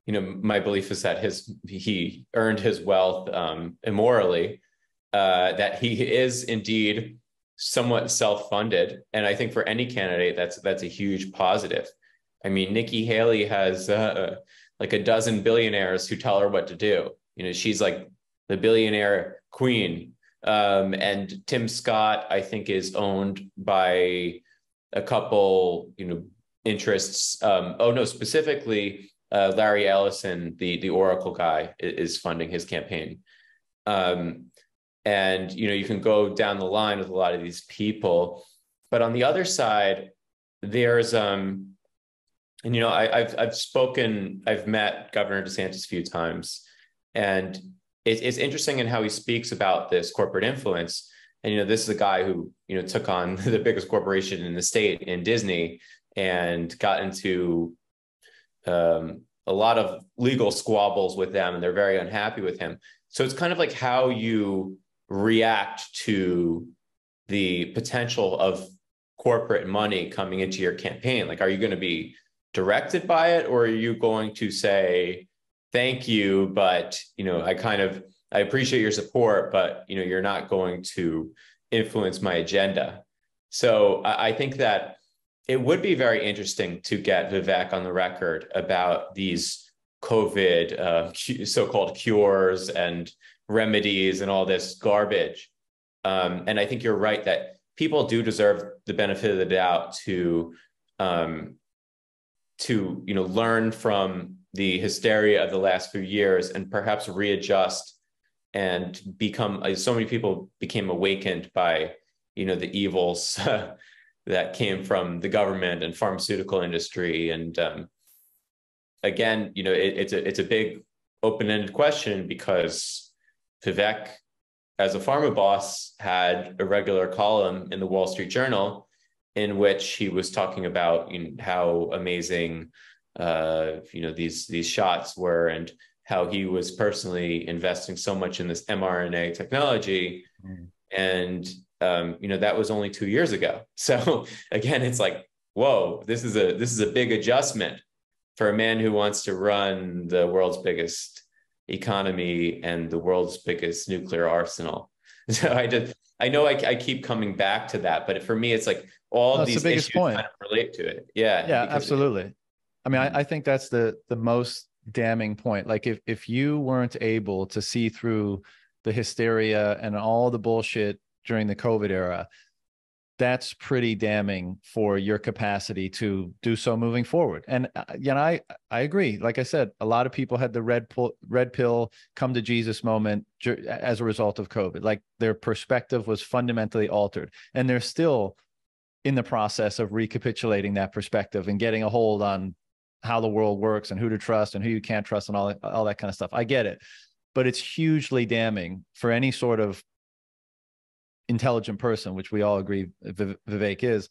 my belief is that he earned his wealth immorally, that he is indeed somewhat self-funded. And I think for any candidate, that's a huge positive. I mean, Nikki Haley has like a dozen billionaires who tell her what to do. She's like the billionaire queen. And Tim Scott, I think, is owned by a couple, interests. Specifically, Larry Ellison, the Oracle guy, is funding his campaign. And, you can go down the line with a lot of these people. But on the other side, there's, I've met Governor DeSantis a few times, and it's interesting in how he speaks about this corporate influence. And, this is a guy who, took on the biggest corporation in the state in Disney and got into a lot of legal squabbles with them, and they're very unhappy with him. So it's kind of like how you react to the potential of corporate money coming into your campaign. Like, are you going to be directed by it, or are you going to say, thank you, but, I appreciate your support, but, you're not going to influence my agenda. So I think that it would be very interesting to get Vivek on the record about these COVID so-called cures and remedies and all this garbage. And I think you're right that people do deserve the benefit of the doubt to learn from the hysteria of the last few years and perhaps readjust and become, so many people became awakened by, the evils that came from the government and pharmaceutical industry. And again, it's a big open-ended question, because Vivek, as a pharma boss, had a regular column in the Wall Street Journal in which he was talking about how amazing these shots were, and how he was personally investing so much in this mRNA technology. And that was only 2 years ago. So again, it's like, whoa, this is a big adjustment for a man who wants to run the world's biggest economy and the world's biggest nuclear arsenal. So I know I keep coming back to that, but for me, it's like all these issues kind of relate to it. Yeah, absolutely. I mean, I think that's the most damning point. Like, if you weren't able to see through the hysteria and all the bullshit during the COVID era, that's pretty damning for your capacity to do so moving forward. And I agree. Like I said, a lot of people had the red pill come to Jesus moment as a result of COVID. Like, their perspective was fundamentally altered, and they're still in the process of recapitulating that perspective and getting a hold on how the world works and who to trust and who you can't trust and all that kind of stuff. I get it, but it's hugely damning for any sort of intelligent person, which we all agree Vivek is,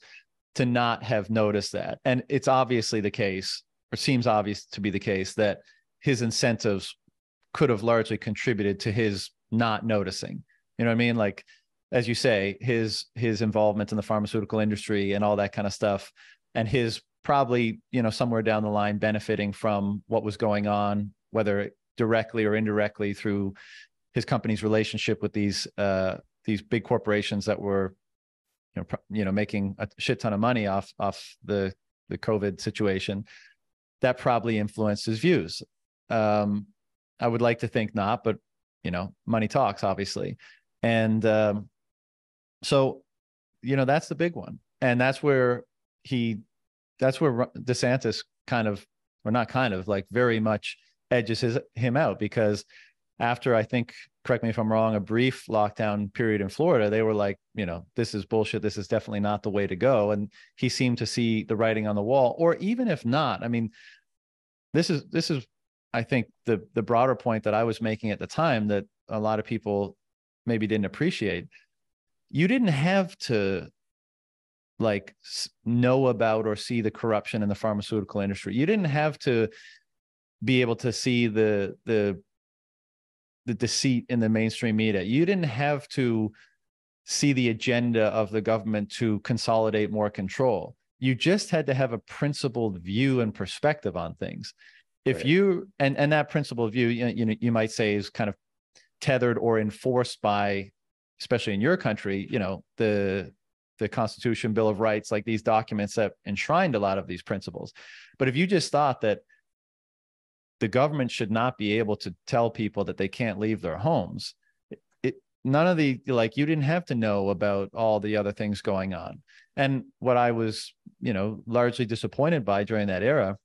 to not have noticed that. And it's obviously the case, or seems obvious to be the case, that his incentives could have largely contributed to his not noticing. You know what I mean? Like, as you say, his involvement in the pharmaceutical industry and all that kind of stuff, and his probably, somewhere down the line benefiting from what was going on, whether directly or indirectly through his company's relationship with these big corporations that were, making a shit ton of money off the COVID situation. That probably influenced his views. I would like to think not, but money talks, obviously. And so, that's the big one. And that's where DeSantis very much edges him out, because after, I think, correct me if I'm wrong, a brief lockdown period in Florida, they were like, this is bullshit. This is definitely not the way to go. And he seemed to see the writing on the wall. Or even if not, I mean, this is, I think, the broader point that I was making at the time that a lot of people maybe didn't appreciate. You didn't have to know about or see the corruption in the pharmaceutical industry. You didn't have to be able to see the deceit in the mainstream media. You didn't have to see the agenda of the government to consolidate more control. You just had to have a principled view and perspective on things. If right. you and that principled view, you might say, is kind of tethered or enforced by, especially in your country, the Constitution, Bill of Rights, like these documents that enshrined a lot of these principles. But if you just thought that the government should not be able to tell people that they can't leave their homes, none of the, you didn't have to know about all the other things going on. And what I was, largely disappointed by during that era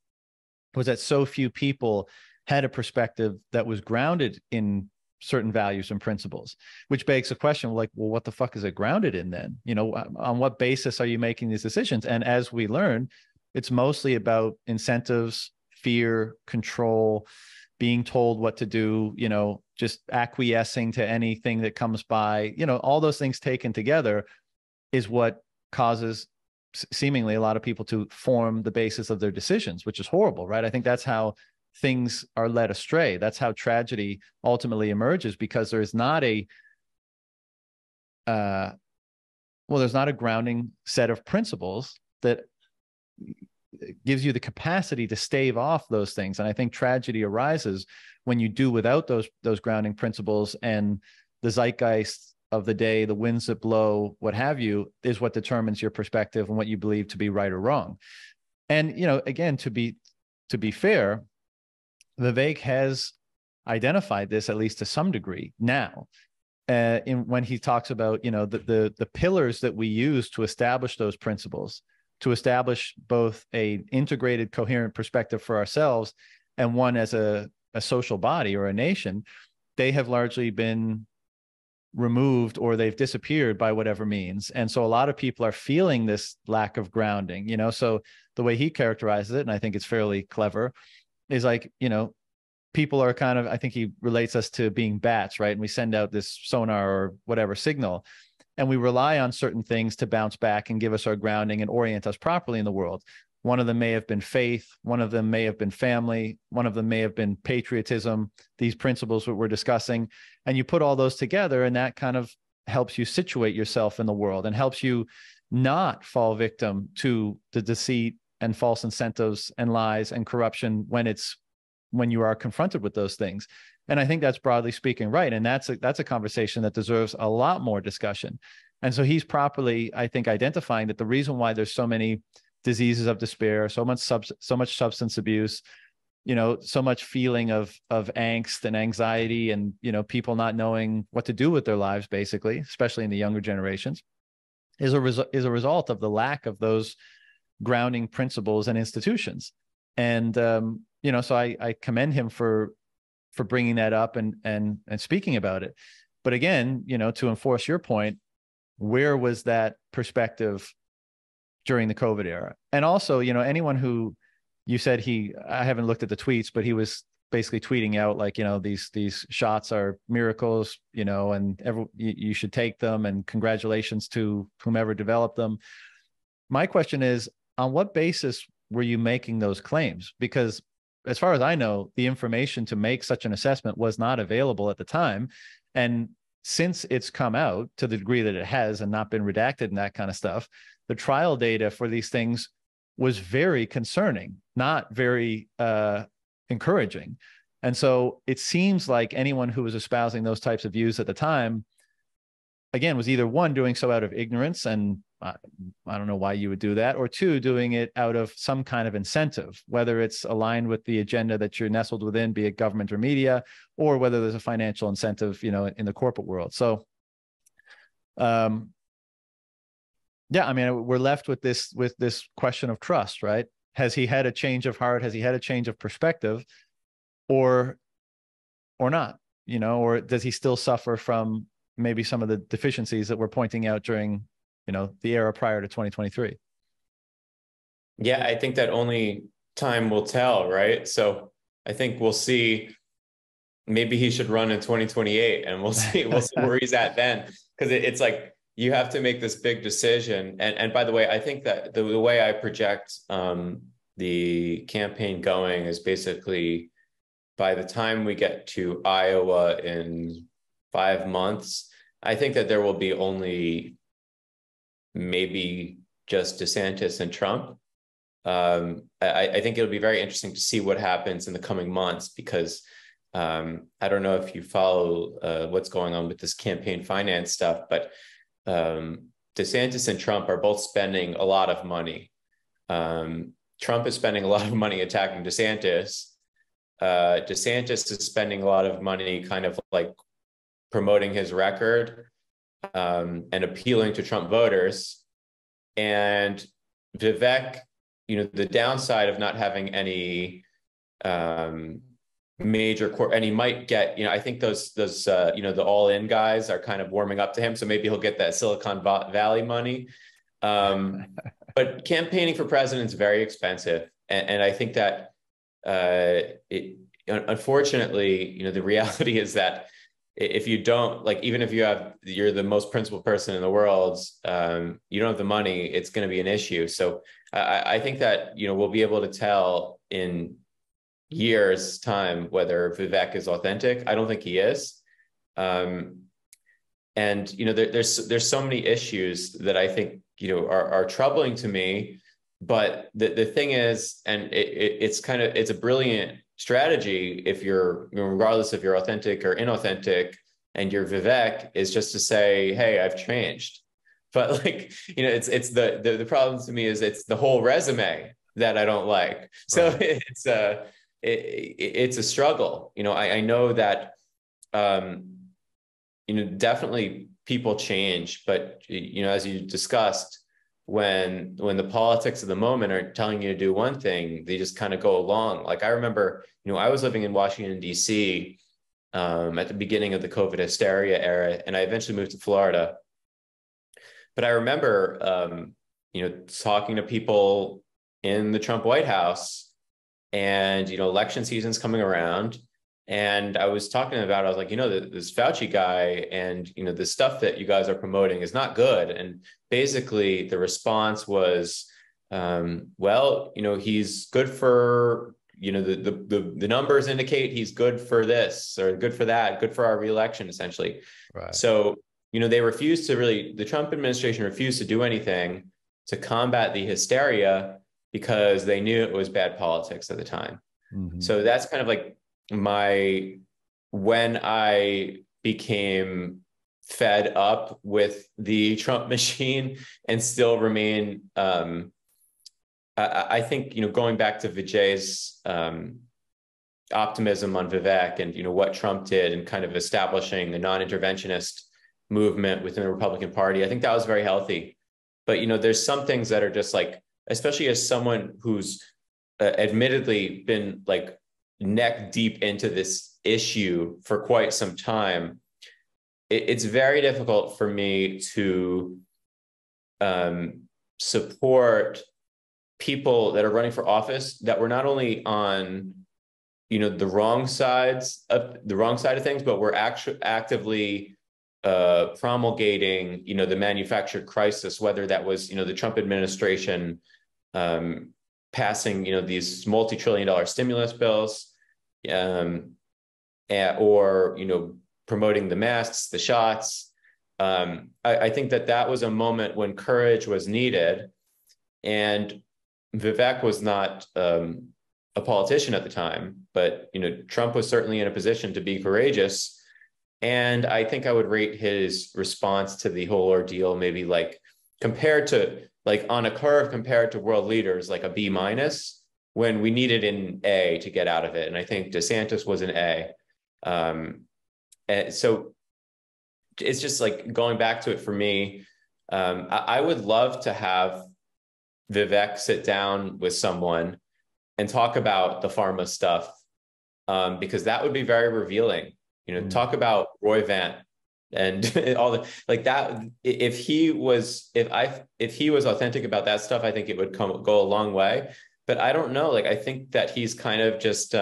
was that so few people had a perspective that was grounded in certain values and principles, which begs the question, like, well, what the fuck is it grounded in then? You know, on what basis are you making these decisions? And as we learn, it's mostly about incentives, fear, control, being told what to do, you know, just acquiescing to anything that comes by, you know, all those things taken together is what causes seemingly a lot of people to form the basis of their decisions, which is horrible, right? I think that's how things are led astray. That's how tragedy ultimately emerges, because there is not a there's not a grounding set of principles that gives you the capacity to stave off those things. And I think tragedy arises when you do without those grounding principles, and the zeitgeist of the day, the winds that blow, what have you, is what determines your perspective and what you believe to be right or wrong. And, you know, again, to be fair, Vivek has identified this, at least to some degree now, when he talks about, you know, the pillars that we use to establish those principles, to establish both a integrated, coherent perspective for ourselves and one as a social body or a nation. They have largely been removed, or they've disappeared by whatever means. And so a lot of people are feeling this lack of grounding, you know. So the way he characterizes it, and I think it's fairly clever, is like, you know, people are kind of, I think he relates us to being bats, right? And we send out this sonar or whatever signal, and we rely on certain things to bounce back and give us our grounding and orient us properly in the world. One of them may have been faith. One of them may have been family. One of them may have been patriotism, these principles that we're discussing. And you put all those together, and that kind of helps you situate yourself in the world and helps you not fall victim to the deceit and false incentives and lies and corruption when you are confronted with those things. And I think that's, broadly speaking, right. And that's a conversation that deserves a lot more discussion. And so he's properly, I think, identifying that the reason why there's so many diseases of despair, so much substance abuse, you know, so much feeling of angst and anxiety, and, you know, people not knowing what to do with their lives, basically, especially in the younger generations, is a result of the lack of those grounding principles and institutions. And you know, so I commend him for bringing that up and speaking about it. But again, you know, to enforce your point, where was that perspective during the COVID era? And also, you know, anyone who, you said I haven't looked at the tweets, but he was basically tweeting out like, you know, these shots are miracles, you know, and you should take them, and congratulations to whomever developed them. My question is, on what basis were you making those claims? Because as far as I know, the information to make such an assessment was not available at the time. And since it's come out to the degree that it has and not been redacted and that kind of stuff, the trial data for these things was very concerning, not very encouraging. And so it seems like anyone who was espousing those types of views at the time, again, was either one, doing so out of ignorance, and I don't know why you would do that, or two, doing it out of some kind of incentive, whether it's aligned with the agenda that you're nestled within, be it government or media, or whether there's a financial incentive, you know, in the corporate world. So, yeah, I mean, we're left with this question of trust, right? Has he had a change of heart? Has he had a change of perspective, or not? You know, or does he still suffer from maybe some of the deficiencies that we're pointing out during, you know, the era prior to 2023? Yeah, I think that only time will tell, right? So I think we'll see. Maybe he should run in 2028, and we'll see where he's at then. Because it's like, you have to make this big decision. And by the way, I think that the way I project the campaign going is basically, by the time we get to Iowa in 5 months, I think that there will be only maybe just DeSantis and Trump. I think it'll be very interesting to see what happens in the coming months, because I don't know if you follow what's going on with this campaign finance stuff, but DeSantis and Trump are both spending a lot of money. Trump is spending a lot of money attacking DeSantis. DeSantis is spending a lot of money kind of like promoting his record and appealing to Trump voters. And Vivek, you know, the downside of not having any major and he might get, I think those the all-in guys are kind of warming up to him, so maybe he'll get that Silicon Valley money. But campaigning for president is very expensive, and I think that unfortunately, the reality is that if you don't, like, even if you're the most principled person in the world, you don't have the money, it's going to be an issue. So I think that, we'll be able to tell in years' time whether Vivek is authentic. I don't think he is. And, there's so many issues that I think, are troubling to me. But the thing is, and it's a brilliant strategy if you're, regardless if you're authentic or inauthentic, and you're Vivek, is just to say, hey, I've changed. But like, it's the problem to me is it's the whole resume that I don't like. So right. It's a struggle. I know that, definitely people change, but, as you discussed, when the politics of the moment are telling you to do one thing, they just kind of go along. Like, I remember, I was living in Washington, D.C. At the beginning of the COVID hysteria era, and I eventually moved to Florida. But I remember, talking to people in the Trump White House, and, election season's coming around. And I was talking about, I was like, this Fauci guy and, the stuff that you guys are promoting is not good. And basically the response was, well, he's good for, the numbers indicate he's good for this or good for that, good for our reelection, essentially. Right. So, the Trump administration refused to do anything to combat the hysteria because they knew it was bad politics at the time. Mm-hmm. So that's kind of like when I became fed up with the Trump machine and still remain, I think, going back to Vijay's optimism on Vivek and, what Trump did and kind of establishing a non-interventionist movement within the Republican Party, I think that was very healthy. But, there's some things that are just like, especially as someone who's admittedly been like neck deep into this issue for quite some time, it's very difficult for me to support people that are running for office that were not only on, the wrong side of things, but were actually actively promulgating, the manufactured crisis, whether that was, the Trump administration passing, these multi-trillion-dollar stimulus bills, or, promoting the masks, the shots. I think that was a moment when courage was needed. And Vivek was not a politician at the time, but, Trump was certainly in a position to be courageous. And I think I would rate his response to the whole ordeal, maybe like compared to, like on a curve compared to world leaders, like a B-, when we needed an A to get out of it. And I think DeSantis was an A. And so it's just like going back to it for me. I would love to have Vivek sit down with someone and talk about the pharma stuff, because that would be very revealing. Talk about Roy Vant and all the like that. If he was authentic about that stuff, I think it would go a long way. But I don't know. Like, I think that he's kind of just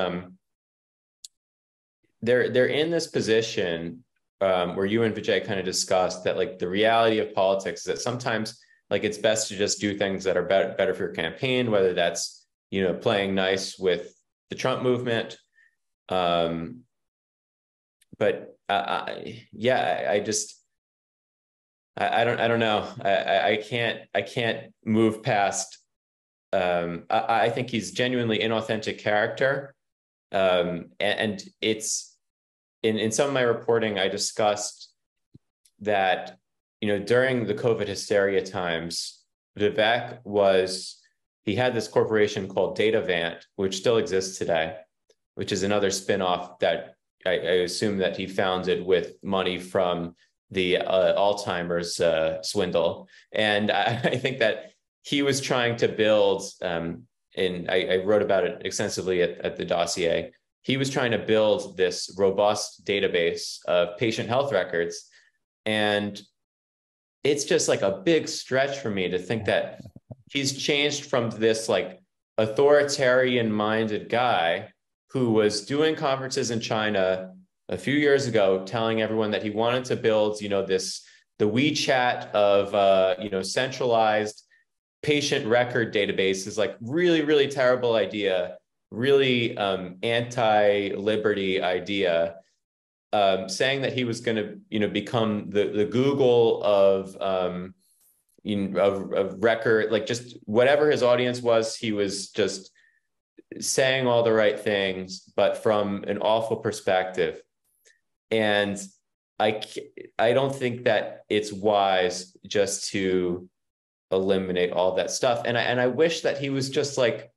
they're in this position where you and Vijay kind of discussed that, like, the reality of politics is that sometimes, like, it's best to just do things that are better for your campaign, whether that's, playing nice with the Trump movement. But I don't know. I can't move past. I think he's genuinely inauthentic character. And it's in some of my reporting, I discussed that, during the COVID hysteria times, Vivek he had this corporation called Datavant, which still exists today, which is another spinoff that I assume that he founded with money from the Alzheimer's swindle. And I think that he was trying to build, and I wrote about it extensively at the dossier, he was trying to build this robust database of patient health records. And it's just like a big stretch for me to think that he's changed from this like authoritarian minded guy who was doing conferences in China a few years ago, telling everyone that he wanted to build, the WeChat of, centralized patient record databases, like really, really terrible idea, really anti-liberty idea, saying that he was going to, become the Google of record, like just whatever his audience was, he was just saying all the right things, but from an awful perspective. And I don't think that it's wise just to eliminate all that stuff. And I wish that he was just like,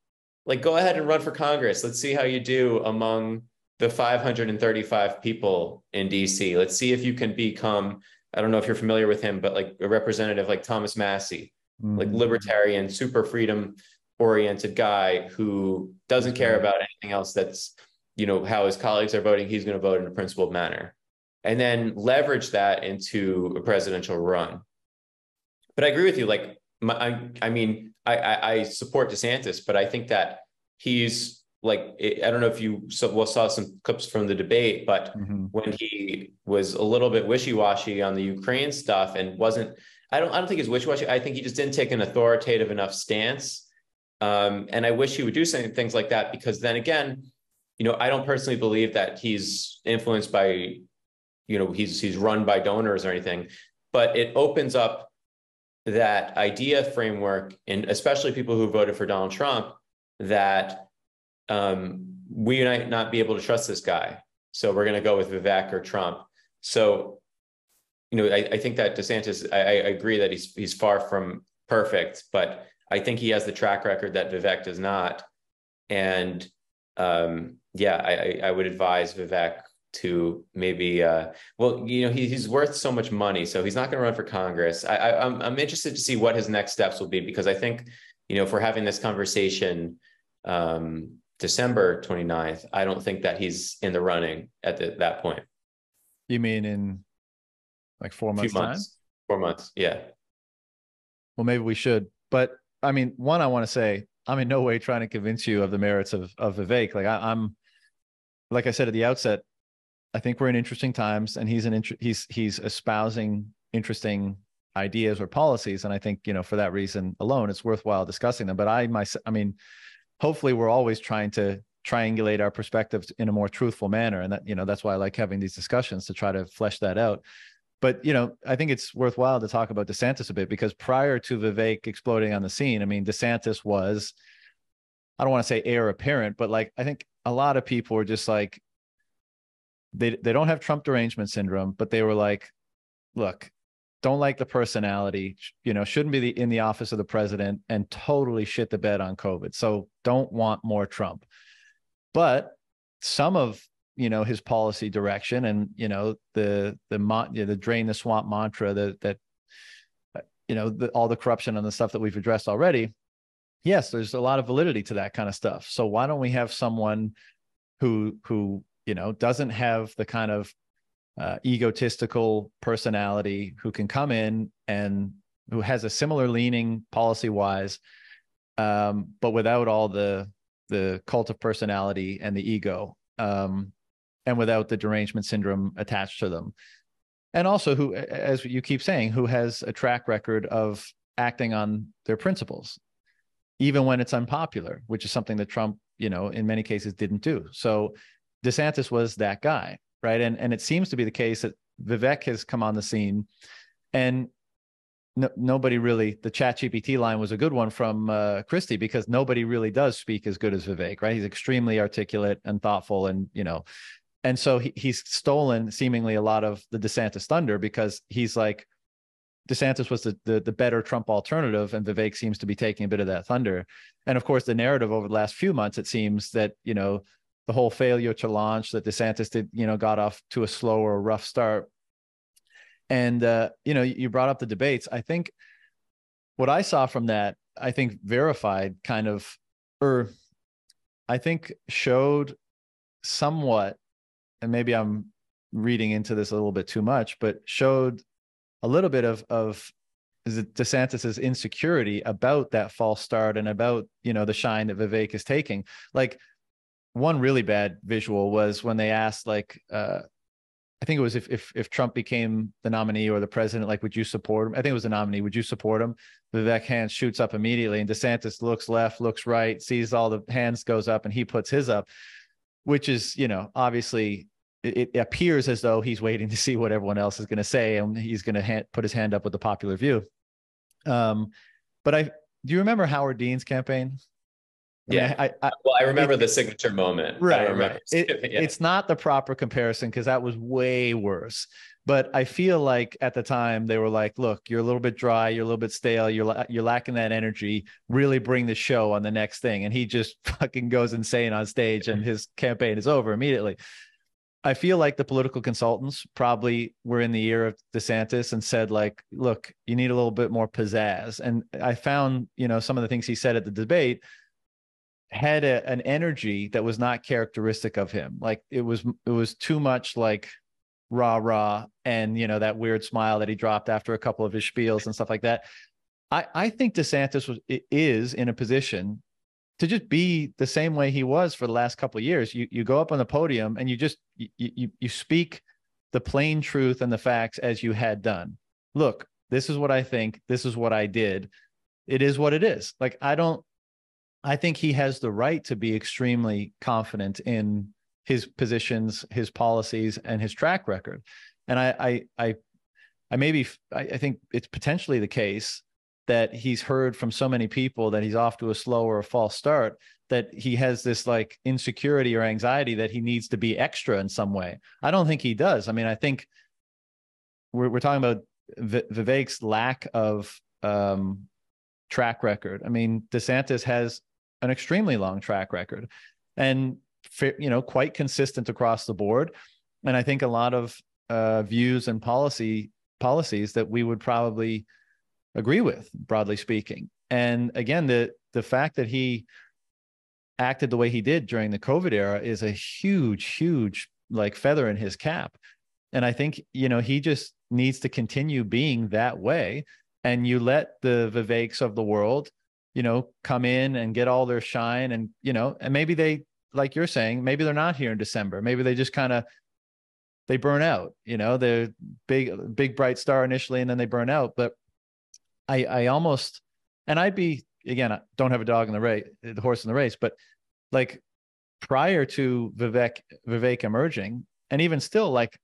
go ahead and run for Congress. Let's see how you do among the 535 people in DC. Let's see if you can become, I don't know if you're familiar with him, but like a representative like Thomas Massey, like libertarian, super freedom oriented guy who doesn't care about anything else. That's, how his colleagues are voting. He's going to vote in a principled manner, and then leverage that into a presidential run. But I agree with you. Like, I support DeSantis, but I think that he's like, I don't know if you saw some clips from the debate, but when he was a little bit wishy-washy on the Ukraine stuff and wasn't, I don't think it's wishy-washy. I think he just didn't take an authoritative enough stance. And I wish he would do things like that, because then again, I don't personally believe that he's influenced by, he's run by donors or anything, but it opens up that idea framework, and especially people who voted for Donald Trump, that we might not be able to trust this guy. So we're going to go with Vivek or Trump. So, I think that DeSantis, I agree that he's far from perfect, but I think he has the track record that Vivek does not. And I would advise Vivek to maybe, he's worth so much money, so he's not going to run for Congress. I'm interested to see what his next steps will be, because I think, if we're having this conversation December 29th, I don't think that he's in the running at that point. You mean in like 4 months' time? 4 months, yeah. Well, maybe we should. But I mean, one, I want to say, I'm in no way trying to convince you of the merits of Vivek. Like I'm, like I said at the outset, I think we're in interesting times, and he's espousing interesting ideas or policies, and I think for that reason alone, it's worthwhile discussing them. But I mean, hopefully, we're always trying to triangulate our perspectives in a more truthful manner, and that that's why I like having these discussions, to try to flesh that out. But I think it's worthwhile to talk about DeSantis a bit, because prior to Vivek exploding on the scene, I mean, DeSantis was, I don't want to say heir apparent, but like I think a lot of people were just like, they don't have Trump derangement syndrome, but they were like, look, don't like the personality, shouldn't be in the office of the president, and totally shit the bed on COVID. So don't want more Trump. But some of his policy direction, and the drain the swamp mantra, that all the corruption and the stuff that we've addressed already, yes, there's a lot of validity to that kind of stuff. So why don't we have someone who doesn't have the kind of egotistical personality, who can come in and who has a similar leaning policy wise, but without all the cult of personality and the ego, and without the derangement syndrome attached to them. And also who, as you keep saying, who has a track record of acting on their principles, even when it's unpopular, which is something that Trump, in many cases didn't do. So DeSantis was that guy, right? And it seems to be the case that Vivek has come on the scene, and nobody really, the ChatGPT line was a good one from Christie, because nobody really does speak as good as Vivek, right? He's extremely articulate and thoughtful, and and so he's stolen seemingly a lot of the DeSantis thunder, because he's like, DeSantis was the better Trump alternative, and Vivek seems to be taking a bit of that thunder. And of course, the narrative over the last few months, it seems that the whole failure to launch, that DeSantis did, got off to a slow or rough start. And you brought up the debates. I think what I saw from that, I think verified kind of, or I think showed somewhat, and maybe I'm reading into this a little bit too much, but showed a little bit of DeSantis's insecurity about that false start and about, the shine that Vivek is taking. Like, one really bad visual was when they asked, like, I think it was if Trump became the nominee or the president, like, would you support him? I think it was the nominee. Would you support him? Vivek hand shoots up immediately, and DeSantis looks left, looks right, sees all the hands goes up, and he puts his up, which is, obviously it appears as though he's waiting to see what everyone else is going to say, and he's going to put his hand up with the popular view. But do you remember Howard Dean's campaign? I remember the signature moment. Right. It's not the proper comparison because that was way worse. But I feel like at the time they were like, look, you're a little bit dry, you're a little bit stale, you're lacking that energy, really bring the show on the next thing. And he just fucking goes insane on stage and his campaign is over immediately. I feel like the political consultants probably were in the ear of DeSantis and said, like, look, you need a little bit more pizzazz. And I found, some of the things he said at the debate had an energy that was not characteristic of him. Like, it was too much like rah, and, that weird smile that he dropped after a couple of his spiels and stuff like that. I think DeSantis is in a position to just be the same way he was for the last couple of years. You go up on the podium and you speak the plain truth and the facts as you had done. Look, this is what I think. This is what I did. It is what it is. Like, I think he has the right to be extremely confident in his positions, his policies, and his track record. And I think it's potentially the case that he's heard from so many people that he's off to a slow or a false start, that he has this like insecurity or anxiety that he needs to be extra in some way. I don't think he does. I mean, I think we're talking about Vivek's lack of track record. I mean, DeSantis has an extremely long track record and, quite consistent across the board. And I think a lot of views and policies that we would probably agree with, broadly speaking. And again, the fact that he acted the way he did during the COVID era is a huge like feather in his cap. And I think, he just needs to continue being that way. And you let the Viveks of the world, come in and get all their shine, and, and maybe they, like you're saying, maybe they're not here in December. Maybe they just they burn out, they're big bright star initially, and then they burn out. But I almost, and I'd be, again, I don't have a dog in the horse in the race, but like prior to Vivek emerging, and even still, like,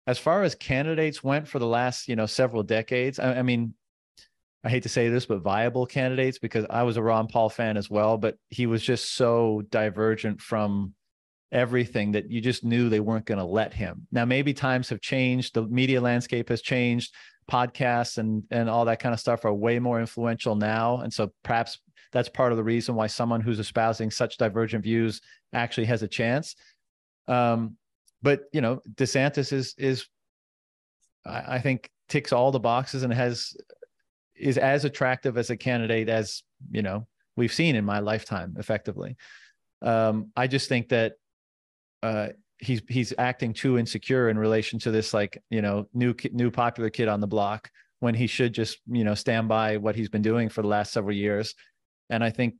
as far as candidates went for the last, several decades, I mean, I hate to say this, but viable candidates, because I was a Ron Paul fan as well, but he was just so divergent from everything that you just knew they weren't going to let him. Now, maybe times have changed. The media landscape has changed. Podcasts and all that kind of stuff are way more influential now. And so perhaps that's part of the reason why someone who's espousing such divergent views actually has a chance. But, DeSantis is I think ticks all the boxes and is as attractive as a candidate as, we've seen in my lifetime, effectively. I just think that he's acting too insecure in relation to this, like, new popular kid on the block, when he should just, stand by what he's been doing for the last several years. And I think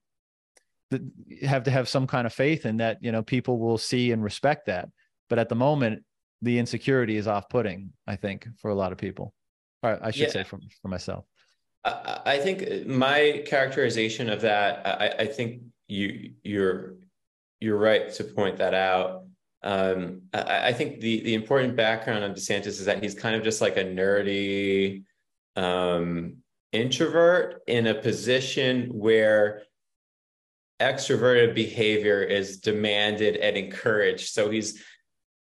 that you have to have some kind of faith in that, people will see and respect that. But at the moment, the insecurity is off-putting, I think, for a lot of people. Or I should say for myself. I think my characterization of that, I think you're right to point that out. I think the important background on DeSantis is that he's kind of just like a nerdy introvert in a position where extroverted behavior is demanded and encouraged. So he's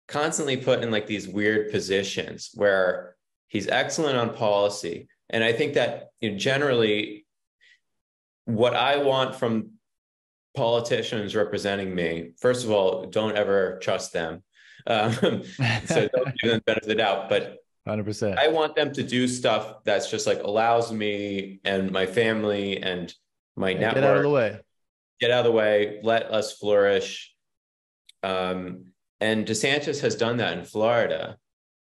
constantly put in like these weird positions where he's excellent on policy. And I think that, generally what I want from politicians representing me, first of all, don't ever trust them. So don't give them the benefit of the doubt, but 100%. I want them to do stuff that's just like allows me and my family and my network. Get out of the way. Get out of the way. Let us flourish. And DeSantis has done that in Florida.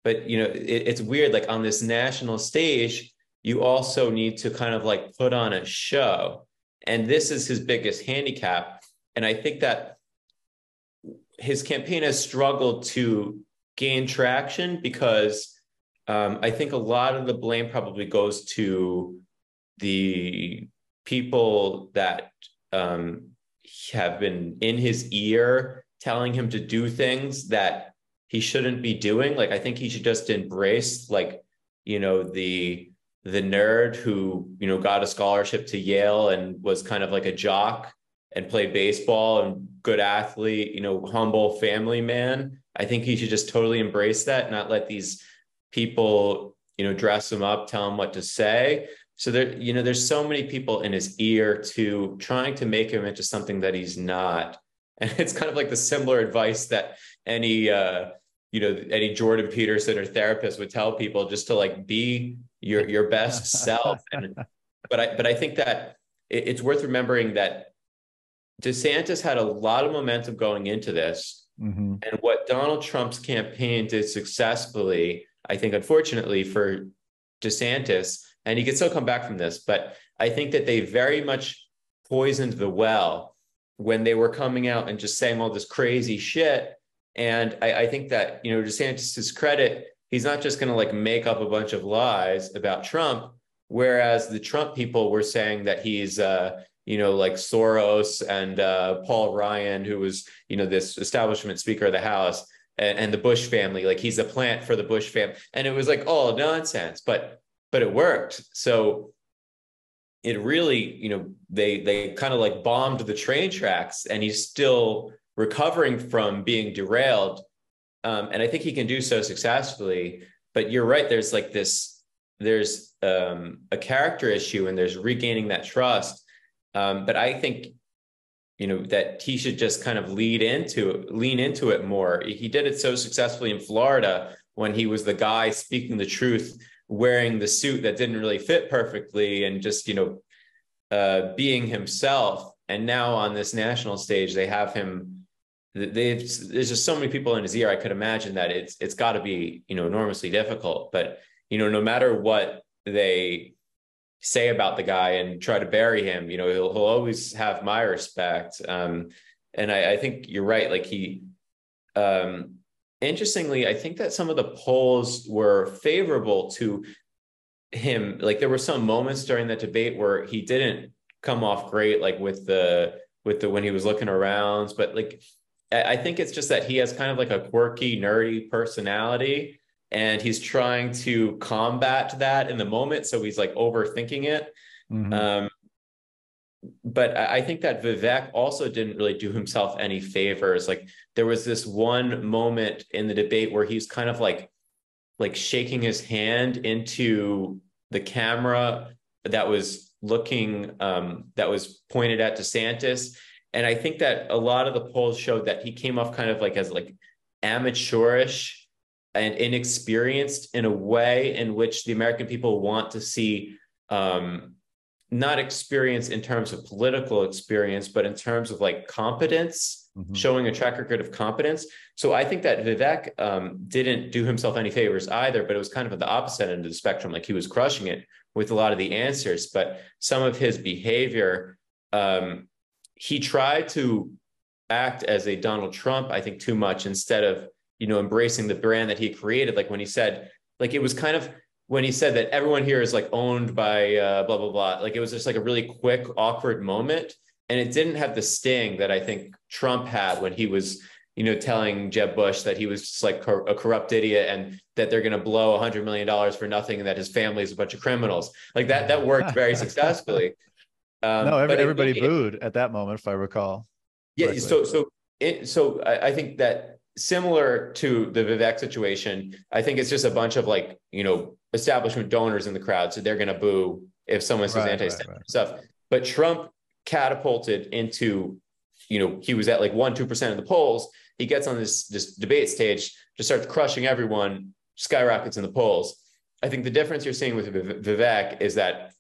But, you know, it's weird, like on this national stage, you also need to kind of like put on a show. And this is his biggest handicap. And I think that his campaign has struggled to gain traction because I think a lot of the blame probably goes to the people that have been in his ear telling him to do things that he shouldn't be doing. Like, I think he should just embrace, like, you know, the nerd who, you know, got a scholarship to Yale and was kind of like a jock and played baseball and good athlete, you know, humble family man. I think he should just totally embrace that, not let these people, you know, dress him up, tell him what to say. So there, you know, there's so many people in his ear to trying to make him into something that he's not. And it's kind of like the similar advice that any, you know, any Jordan Peterson or therapist would tell people, just to like be your best self. But I think that it's worth remembering that DeSantis had a lot of momentum going into this. Mm-hmm. And what Donald Trump's campaign did successfully, I think, unfortunately for DeSantis, and he could still come back from this, but I think that they very much poisoned the well when they were coming out and just saying all this crazy shit. And I think that, you know, DeSantis's credit, he's not just going to like make up a bunch of lies about Trump, whereas the Trump people were saying that he's, you know, like Soros and Paul Ryan, who was, you know, this establishment Speaker of the House, and the Bush family, like he's a plant for the Bush family. And it was like all nonsense, but it worked. So it really, you know, they kind of like bombed the train tracks, and he's still recovering from being derailed. And I think he can do so successfully. But you're right, there's like this, there's a character issue, and there's regaining that trust. But I think, you know, that he should just kind of lean into it more. He did it so successfully in Florida when he was the guy speaking the truth, wearing the suit that didn't really fit perfectly, and just, you know, being himself. And now on this national stage, they have him, there's just so many people in his ear. I could imagine that it's got to be, you know, enormously difficult. But, you know, no matter what they say about the guy and try to bury him, you know, he'll always have my respect. And I think you're right. Like interestingly, I think that some of the polls were favorable to him. Like there were some moments during that debate where he didn't come off great, like with the when he was looking around. But like, I think it's just that he has kind of like a quirky, nerdy personality, and he's trying to combat that in the moment. So he's like overthinking it. Mm-hmm. But I think that Vivek also didn't really do himself any favors. Like there was this one moment in the debate where he's kind of like shaking his hand into the camera that was looking, that was pointed at DeSantis. And I think that a lot of the polls showed that he came off kind of like as like amateurish and inexperienced in a way in which the American people want to see, not experience in terms of political experience, but in terms of like competence, mm-hmm. showing a track record of competence. So I think that Vivek didn't do himself any favors either, but it was kind of at the opposite end of the spectrum. Like he was crushing it with a lot of the answers, but some of his behavior, he tried to act as a Donald Trump, I think, too much, instead of, you know, embracing the brand that he created. Like when he said, like, it was kind of, when he said that everyone here is like owned by blah, blah, blah, like it was just like a really quick, awkward moment. And it didn't have the sting that I think Trump had when he was, you know, telling Jeb Bush that he was just like a corrupt idiot and that they're going to blow $100 million for nothing and that his family is a bunch of criminals. Like that worked very successfully. No, everybody booed at that moment, if I recall. Yeah. So I think that similar to the Vivek situation, I think it's just a bunch of like, you know, establishment donors in the crowd. So they're going to boo if someone says anti-establishment stuff. But Trump catapulted into, you know, he was at like 1-2% of the polls. He gets on this debate stage, just starts crushing everyone, skyrockets in the polls. I think the difference you're seeing with Vivek is that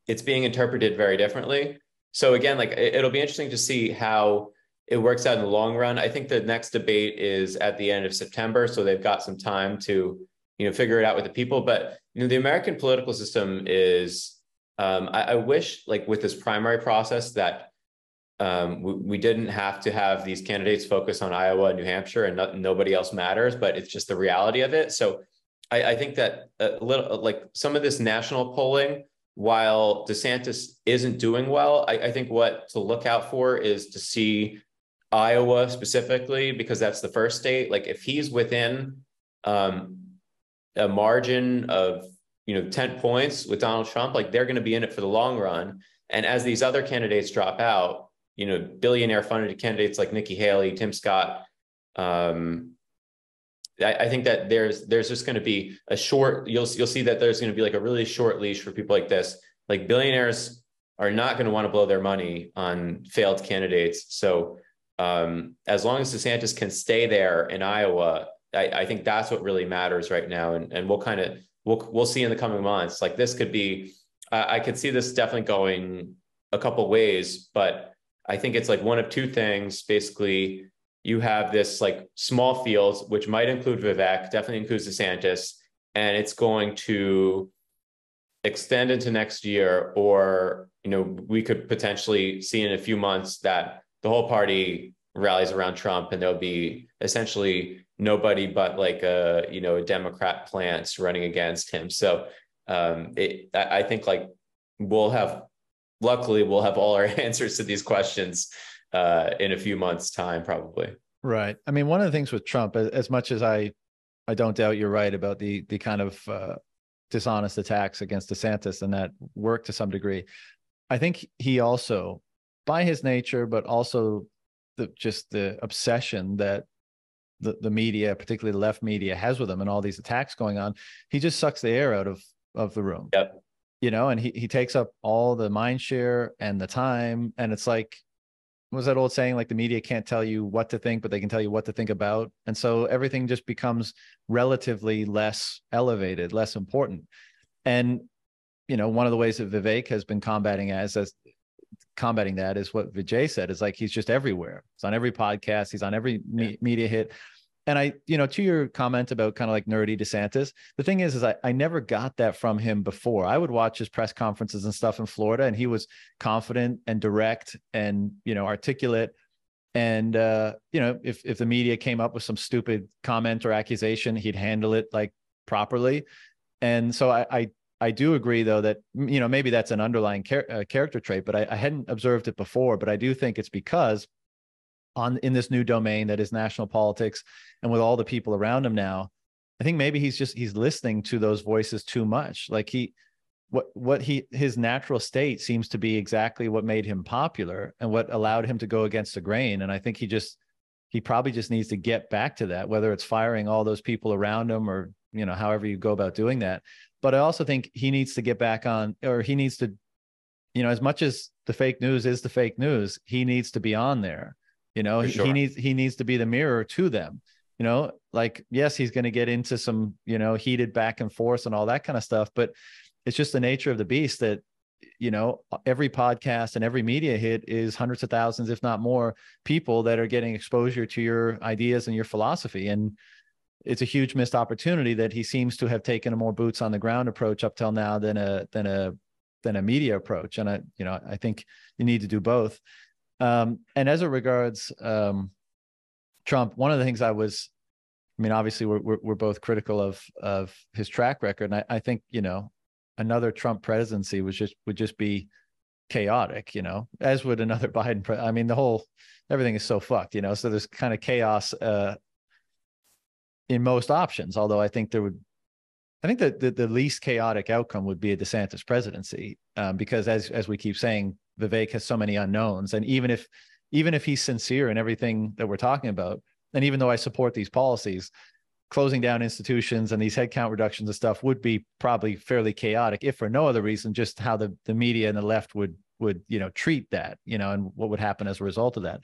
it's being interpreted very differently. So again, like it'll be interesting to see how it works out in the long run. I think the next debate is at the end of September, so they've got some time to, figure it out with the people. But the American political system is, I wish, like with this primary process, that we didn't have to have these candidates focus on Iowa and New Hampshire, and nobody else matters, but it's just the reality of it. So I think that a little, like some of this national polling, while DeSantis isn't doing well, I think what to look out for is to see Iowa specifically, because that's the first state. Like if he's within a margin of 10 points with Donald Trump, like they're going to be in it for the long run. And as these other candidates drop out, billionaire funded candidates like Nikki Haley, Tim Scott, I think that there's just going to be a short, you'll see that there's going to be like a really short leash for people like this. Like billionaires are not going to want to blow their money on failed candidates. So as long as DeSantis can stay there in Iowa, I think that's what really matters right now. And we'll see in the coming months. Like this could be, I could see this definitely going a couple ways, but I think it's like one of two things. Basically, you have this like small fields, which might include Vivek, definitely includes DeSantis, and it's going to extend into next year, or, we could potentially see in a few months that the whole party rallies around Trump and there'll be essentially nobody but like a Democrat plants running against him. So I think like luckily we'll have all our answers to these questions in a few months' time, probably. Right. I mean, one of the things with Trump, as much as I don't doubt you're right about the kind of dishonest attacks against DeSantis, and that worked to some degree, I think he also, by his nature, but also the obsession that the media, particularly the left media, has with him and all these attacks going on, he just sucks the air out of the room. Yep. And he takes up all the mind share and the time. And it's like, what was that old saying? Like the media can't tell you what to think, but they can tell you what to think about. And so everything just becomes relatively less elevated, less important. And, one of the ways that Vivek has been combating that is what Vijay said, is like, he's just everywhere. He's on every podcast. He's on every media hit. And to your comment about kind of like nerdy DeSantis, the thing is I never got that from him before. I would watch his press conferences and stuff in Florida, and he was confident and direct and, articulate. And, if the media came up with some stupid comment or accusation, he'd handle it like properly. And so I do agree, though, that, maybe that's an underlying character trait, but I hadn't observed it before. But I do think it's because in this new domain that is national politics, and with all the people around him now, I think maybe he's listening to those voices too much. Like his natural state seems to be exactly what made him popular and what allowed him to go against the grain. And I think he probably just needs to get back to that, whether it's firing all those people around him or, however you go about doing that. But I also think he needs to get back on, or he needs to, as much as the fake news is the fake news, he needs to be on there. Sure. He needs to be the mirror to them. Like, yes, he's going to get into some, heated back and forth and all that kind of stuff, but it's just the nature of the beast that, every podcast and every media hit is hundreds of thousands, if not more, people that are getting exposure to your ideas and your philosophy. And it's a huge missed opportunity that he seems to have taken a more boots on the ground approach up till now than a media approach. And I think you need to do both. And as it regards Trump, one of the things obviously we're both critical of his track record. And I think, another Trump presidency would just be chaotic, as would another Biden. Everything is so fucked, so there's kind of chaos in most options. Although I think that the least chaotic outcome would be a DeSantis presidency, because as we keep saying, Vivek has so many unknowns. And even if he's sincere in everything that we're talking about, and even though I support these policies, closing down institutions and these headcount reductions and stuff would be probably fairly chaotic, if for no other reason, just how the media and the left would treat that, and what would happen as a result of that.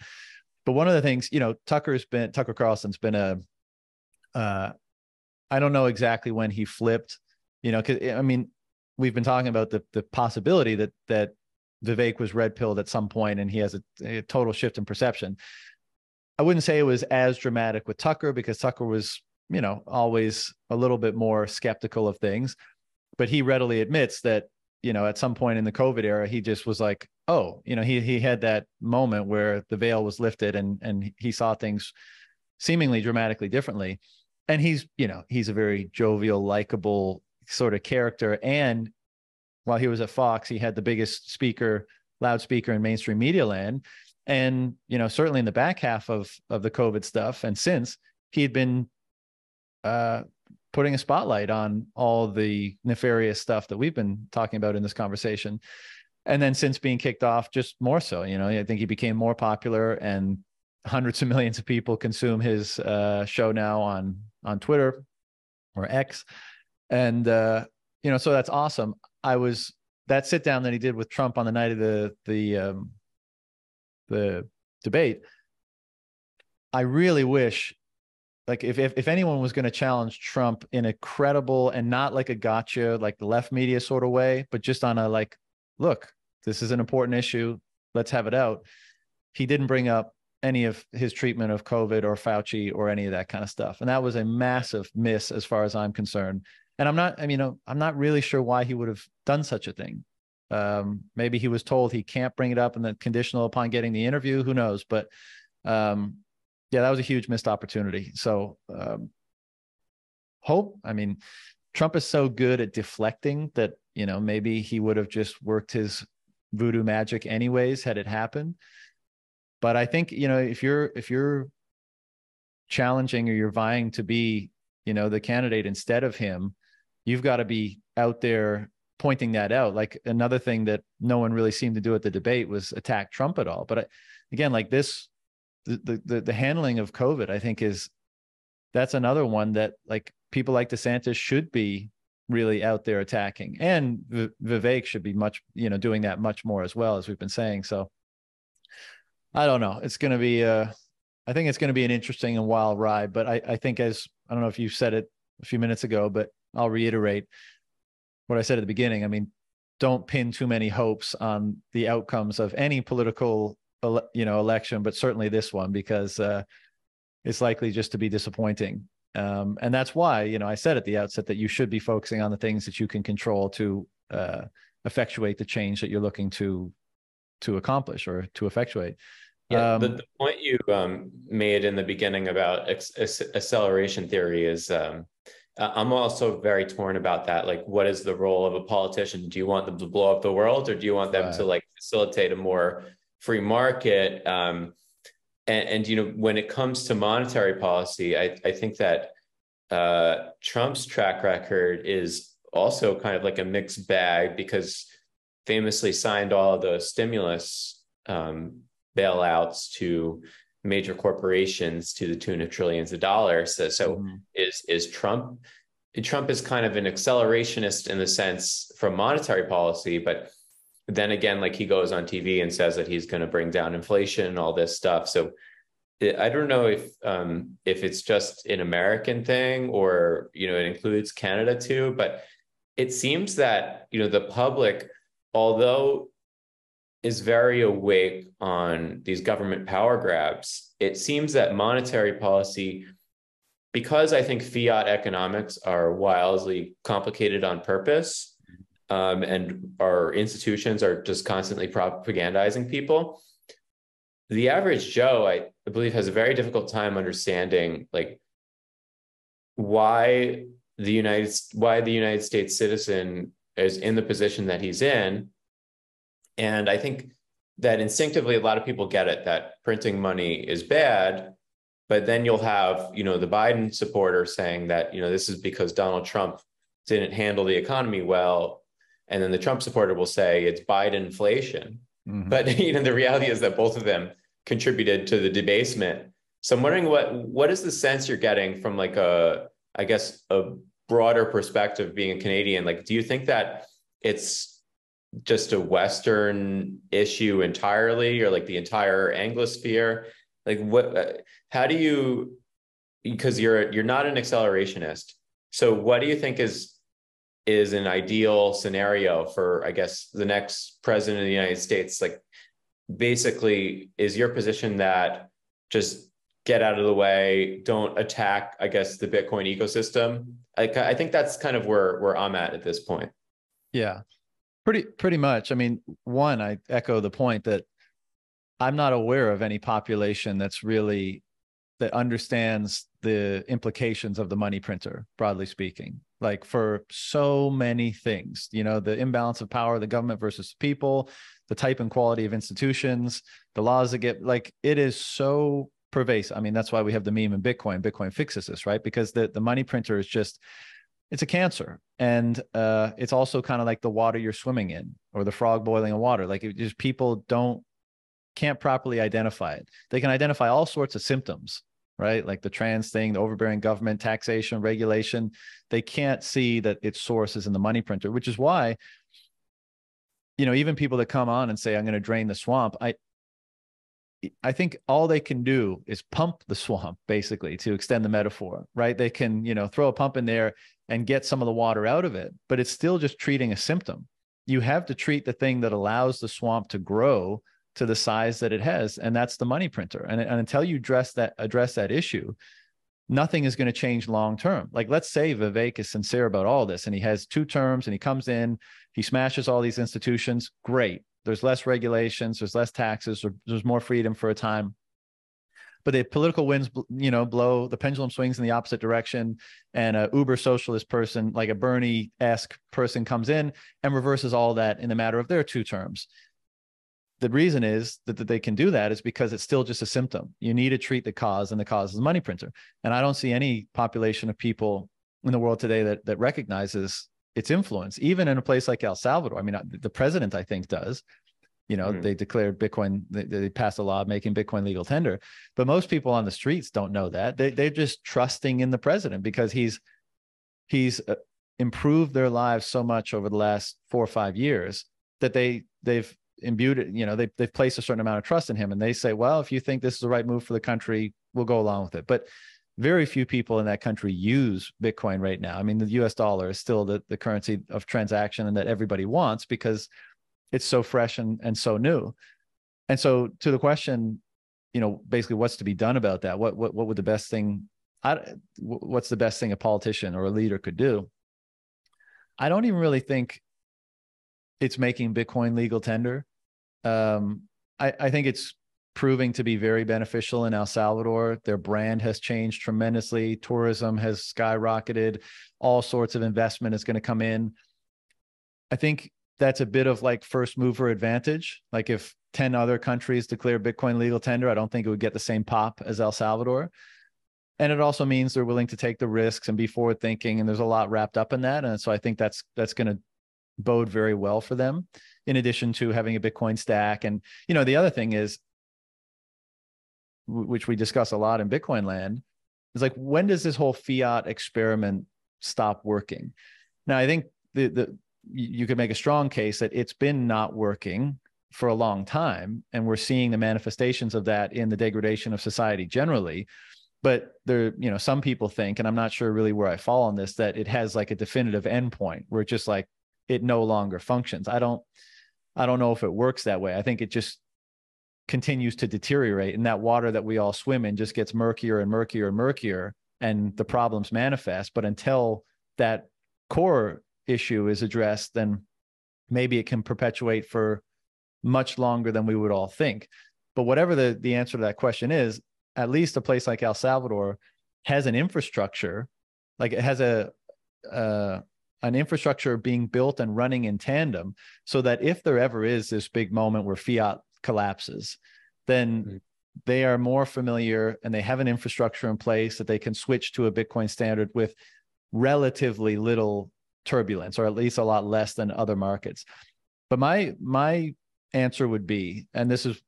But one of the things, Tucker Carlson's been I don't know exactly when he flipped, because we've been talking about the possibility that Vivek was red pilled at some point and he has a total shift in perception. I wouldn't say it was as dramatic with Tucker, because Tucker was, you know, always a little bit more skeptical of things, but he readily admits that, you know, at some point in the COVID era, he just was like, oh, you know, he had that moment where the veil was lifted and he saw things seemingly dramatically differently. And he's, you know, he's a very jovial, likable sort of character. And while he was at Fox, he had the biggest loudspeaker in mainstream media land. And, you know, certainly in the back half of the COVID stuff, and since, he had been putting a spotlight on all the nefarious stuff that we've been talking about in this conversation. And then since being kicked off, just more so, you know, I think he became more popular, and hundreds of millions of people consume his show now on Twitter or X. And, you know, so that's awesome. That sit down that he did with Trump on the night of the debate, I really wish, like, if anyone was going to challenge Trump in a credible and not like a gotcha, like the left media sort of way, but just on a, like, look, this is an important issue, let's have it out. He didn't bring up any of his treatment of COVID or Fauci or any of that kind of stuff. And that was a massive miss as far as I'm concerned. And I'm not really sure why he would have done such a thing. Maybe he was told he can't bring it up and then conditional upon getting the interview, who knows? But yeah, that was a huge missed opportunity. So Trump is so good at deflecting that, you know, maybe he would have just worked his voodoo magic anyways had it happened. But I think, you know, if you're challenging or you're vying to be, you know, the candidate instead of him, you've got to be out there pointing that out. Like, another thing that no one really seemed to do at the debate was attack Trump at all. But again, like this, the handling of COVID, I think that's another one that, like, people like DeSantis should be really out there attacking, and Vivek should be much, you know, doing that much more as well, as we've been saying. So I don't know. It's going to be, I think it's going to be an interesting and wild ride, but I think, I don't know if you said it a few minutes ago, but I'll reiterate what I said at the beginning. I mean, don't pin too many hopes on the outcomes of any political, you know, election, but certainly this one, because it's likely just to be disappointing. And that's why, you know, I said at the outset that you should be focusing on the things that you can control to effectuate the change that you're looking to accomplish or to effectuate. Yeah, the point you made in the beginning about acceleration theory is, I'm also very torn about that. Like, what is the role of a politician? Do you want them to blow up the world, or do you want them to, like, facilitate a more free market? And you know, when it comes to monetary policy, I think that Trump's track record is also kind of like a mixed bag, because famously signed all of those stimulus bailouts to major corporations to the tune of trillions of dollars. So is Trump is kind of an accelerationist in the sense from monetary policy, but then again, like, he goes on TV and says that he's going to bring down inflation and all this stuff. So I don't know if it's just an American thing, or, you know, it includes Canada too, but it seems that, you know, the public, although is very awake on these government power grabs, it seems that monetary policy, because I think fiat economics are wildly complicated on purpose, and our institutions are just constantly propagandizing people, the average Joe, I believe, has a very difficult time understanding, like, why the United States citizen is in the position that he's in. And I think that instinctively, a lot of people get it, that printing money is bad, but then you'll have, you know, the Biden supporter saying that, you know, this is because Donald Trump didn't handle the economy well. And then the Trump supporter will say it's Biden inflation. But, you know, the reality is that both of them contributed to the debasement. So I'm wondering what is the sense you're getting from, like, a broader perspective, being a Canadian? Like, do you think that it's just a Western issue entirely, or like the entire Anglosphere? Like, how do you, because you're not an accelerationist, so what do you think is an ideal scenario for, I guess, the next president of the United States? Like, basically, is your position that just get out of the way, don't attack, I guess, the Bitcoin ecosystem. I think that's kind of where I'm at this point. Yeah, pretty much. I mean, one, I echo the point that I'm not aware of any population that understands the implications of the money printer, broadly speaking, like for so many things, the imbalance of power, the government versus people, the type and quality of institutions, the laws that get, like, it is so pervasive. I mean, that's why we have the meme in Bitcoin fixes this, right? Because the money printer is just, it's a cancer. And it's also kind of like the water you're swimming in, or the frog boiling in water. Like, it just, people can't properly identify it. They can identify all sorts of symptoms, right? Like the trans thing, the overbearing government, taxation, regulation. They can't see that its source is in the money printer, which is why, even people that come on and say, I'm going to drain the swamp, I think all they can do is pump the swamp, basically, to extend the metaphor, right? They can, throw a pump in there and get some of the water out of it, but it's still just treating a symptom. You have to treat the thing that allows the swamp to grow to the size that it has, and that's the money printer. And until you address that issue, nothing is going to change long term. Like, let's say Vivek is sincere about all this, and he has 2 terms, and he comes in, he smashes all these institutions. Great. There's less regulations, there's less taxes, or there's more freedom for a time. But the political winds, blow, the pendulum swings in the opposite direction, and a uber socialist person, like a Bernie-esque person, comes in and reverses all that in the matter of their 2 terms. The reason is that they can do that is because it's still just a symptom. You need to treat the cause, and the cause is the money printer. And I don't see any population of people in the world today that recognizes its influence, even in a place like El Salvador. I mean, the president, I think, does. They declared Bitcoin, they passed a law making Bitcoin legal tender. But most people on the streets don't know that. They're just trusting in the president because he's improved their lives so much over the last 4 or 5 years that they've imbued it, they've placed a certain amount of trust in him, and they say, well, if you think this is the right move for the country, we'll go along with it. But very few people in that country use Bitcoin right now. I mean, the US dollar is still the currency of transaction, and that everybody wants because it's so fresh and so new. And so, to the question, basically what's to be done about that? What would the best thing, what's the best thing a politician or a leader could do? I don't even really think it's making Bitcoin legal tender. I think it's proving to be very beneficial in El Salvador. Their brand has changed tremendously. Tourism has skyrocketed. All sorts of investment is going to come in. I think that's a bit of like first mover advantage. Like, if 10 other countries declare Bitcoin legal tender, I don't think it would get the same pop as El Salvador. And it also means they're willing to take the risks and be forward thinking. And there's a lot wrapped up in that. And so I think that's going to bode very well for them, in addition to having a Bitcoin stack. And, the other thing is, which we discuss a lot in Bitcoin land, is like, when does this whole fiat experiment stop working? Now, I think you could make a strong case that it's been not working for a long time, and we're seeing the manifestations of that in the degradation of society generally. But there, some people think, and I'm not sure really where I fall on this, that it has like a definitive endpoint where it's just like, it no longer functions. I don't know if it works that way. I think it just continues to deteriorate, and that water that we all swim in just gets murkier and murkier and murkier, and the problems manifest. But until that core issue is addressed, then maybe it can perpetuate for much longer than we would all think. But whatever the answer to that question is, at least a place like El Salvador has an infrastructure, like it has an infrastructure being built and running in tandem, so that if there ever is this big moment where fiat collapses, then they are more familiar, and they have an infrastructure in place that they can switch to a Bitcoin standard with relatively little turbulence, or at least a lot less than other markets. But my answer would be, and this is,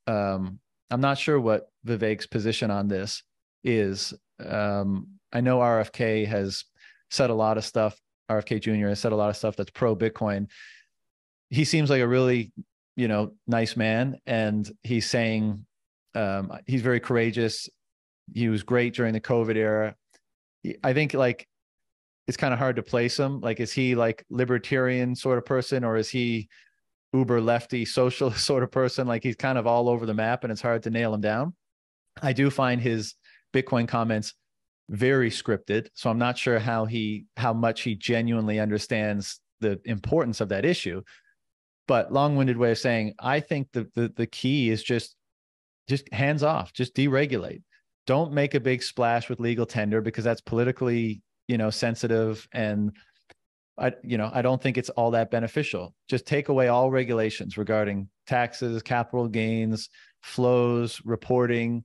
I'm not sure what Vivek's position on this is. I know RFK has said a lot of stuff. RFK Jr. has said a lot of stuff that's pro Bitcoin. He seems like a really, nice man, and he's saying he's very courageous. He was great during the COVID era. I think like it's kind of hard to place him. Like, is he like libertarian sort of person, or is he uber lefty socialist sort of person? Like, he's kind of all over the map, and it's hard to nail him down. I do find his Bitcoin comments very scripted. So I'm not sure how much he genuinely understands the importance of that issue. But long-winded way of saying, I think the key is just hands off, just deregulate. Don't make a big splash with legal tender, because that's politically, sensitive, and I don't think it's all that beneficial. Just take away all regulations regarding taxes, capital gains, flows, reporting,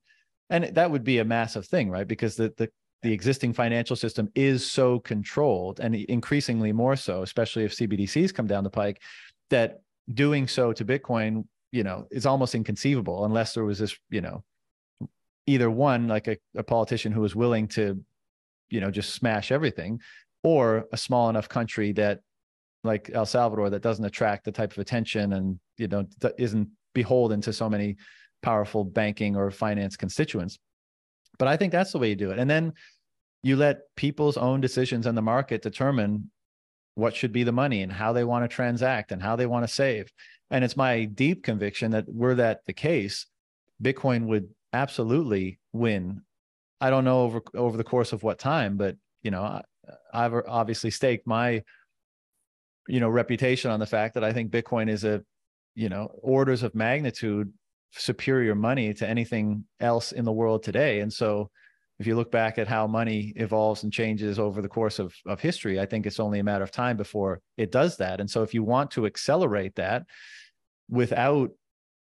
and that would be a massive thing, right? Because the existing financial system is so controlled, and increasingly more so, especially if CBDCs come down the pike, that doing so to Bitcoin, is almost inconceivable unless there was this, either one, like a politician who was willing to, just smash everything, or a small enough country that, like El Salvador, that doesn't attract the type of attention and, isn't beholden to so many powerful banking or finance constituents. But I think that's the way you do it. And then you let people's own decisions in the market determine what should be the money and how they want to transact and how they want to save. And it's my deep conviction that were that the case, Bitcoin would absolutely win. I don't know over the course of what time, but I've obviously staked my reputation on the fact that I think Bitcoin is a orders of magnitude superior money to anything else in the world today. And so if you look back at how money evolves and changes over the course of history, I think it's only a matter of time before it does that. And so if you want to accelerate that without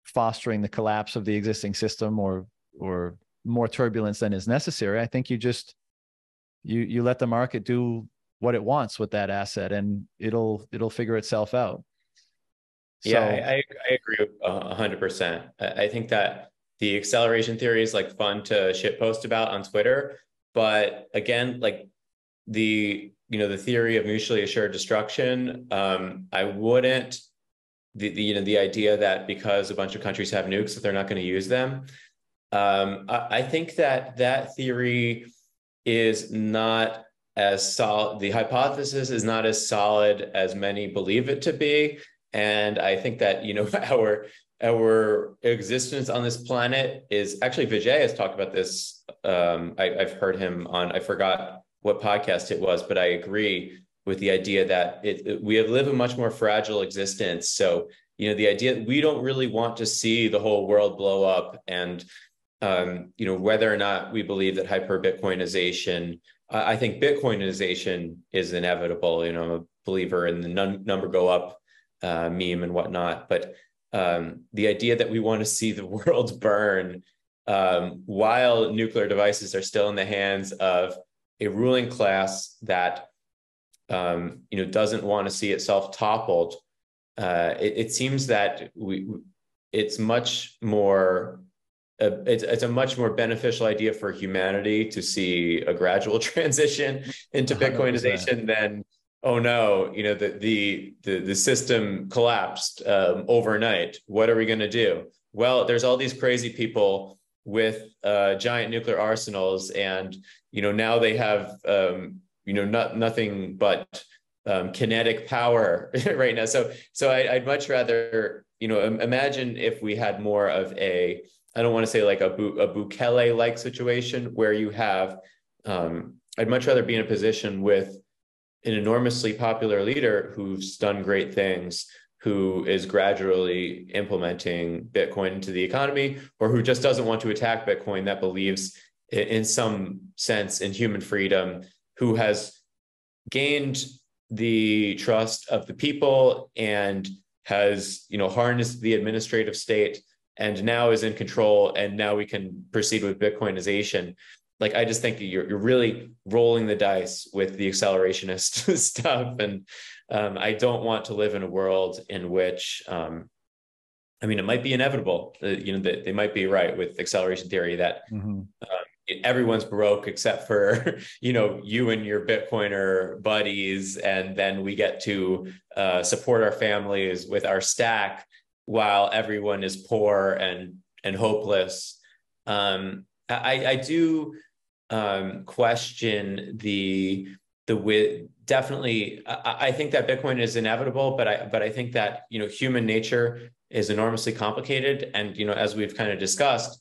fostering the collapse of the existing system or more turbulence than is necessary, I think you just you let the market do what it wants with that asset, and it'll figure itself out. Yeah, I agree 100%. I think that the acceleration theory is like fun to shitpost about on Twitter, but again, like the theory of mutually assured destruction, I wouldn't the idea that because a bunch of countries have nukes that they're not going to use them. I think that theory is not as solid. The hypothesis is not as solid as many believe it to be. And I think that, our existence on this planet is actually, Vijay has talked about this. I've heard him on, I forgot what podcast it was, but I agree with the idea that we live a much more fragile existence. So, the idea that we don't really want to see the whole world blow up, and, whether or not we believe that hyper-Bitcoinization, I think Bitcoinization is inevitable. I'm a believer in the number go up meme and whatnot, but the idea that we want to see the world burn while nuclear devices are still in the hands of a ruling class that doesn't want to see itself toppled, it seems that it's much more it's a much more beneficial idea for humanity to see a gradual transition into 100%. Bitcoinization than, oh no, the system collapsed overnight. What are we going to do? Well, there's all these crazy people with giant nuclear arsenals, and now they have nothing but kinetic power right now. So I'd much rather imagine if we had more of a, I don't want to say like a Bukele-like situation where you have. I'd much rather be in a position with an enormously popular leader who's done great things, who is gradually implementing Bitcoin into the economy, or who just doesn't want to attack Bitcoin, that believes in some sense in human freedom, who has gained the trust of the people and has, harnessed the administrative state and now is in control, and now we can proceed with Bitcoinization. Like, I just think you're really rolling the dice with the accelerationist stuff. And I don't want to live in a world in which, it might be inevitable, that they might be right with acceleration theory that everyone's broke except for, you and your Bitcoiner buddies. And then we get to support our families with our stack while everyone is poor and hopeless. I do question the definitely. I think that Bitcoin is inevitable, but I think that human nature is enormously complicated, and as we've kind of discussed,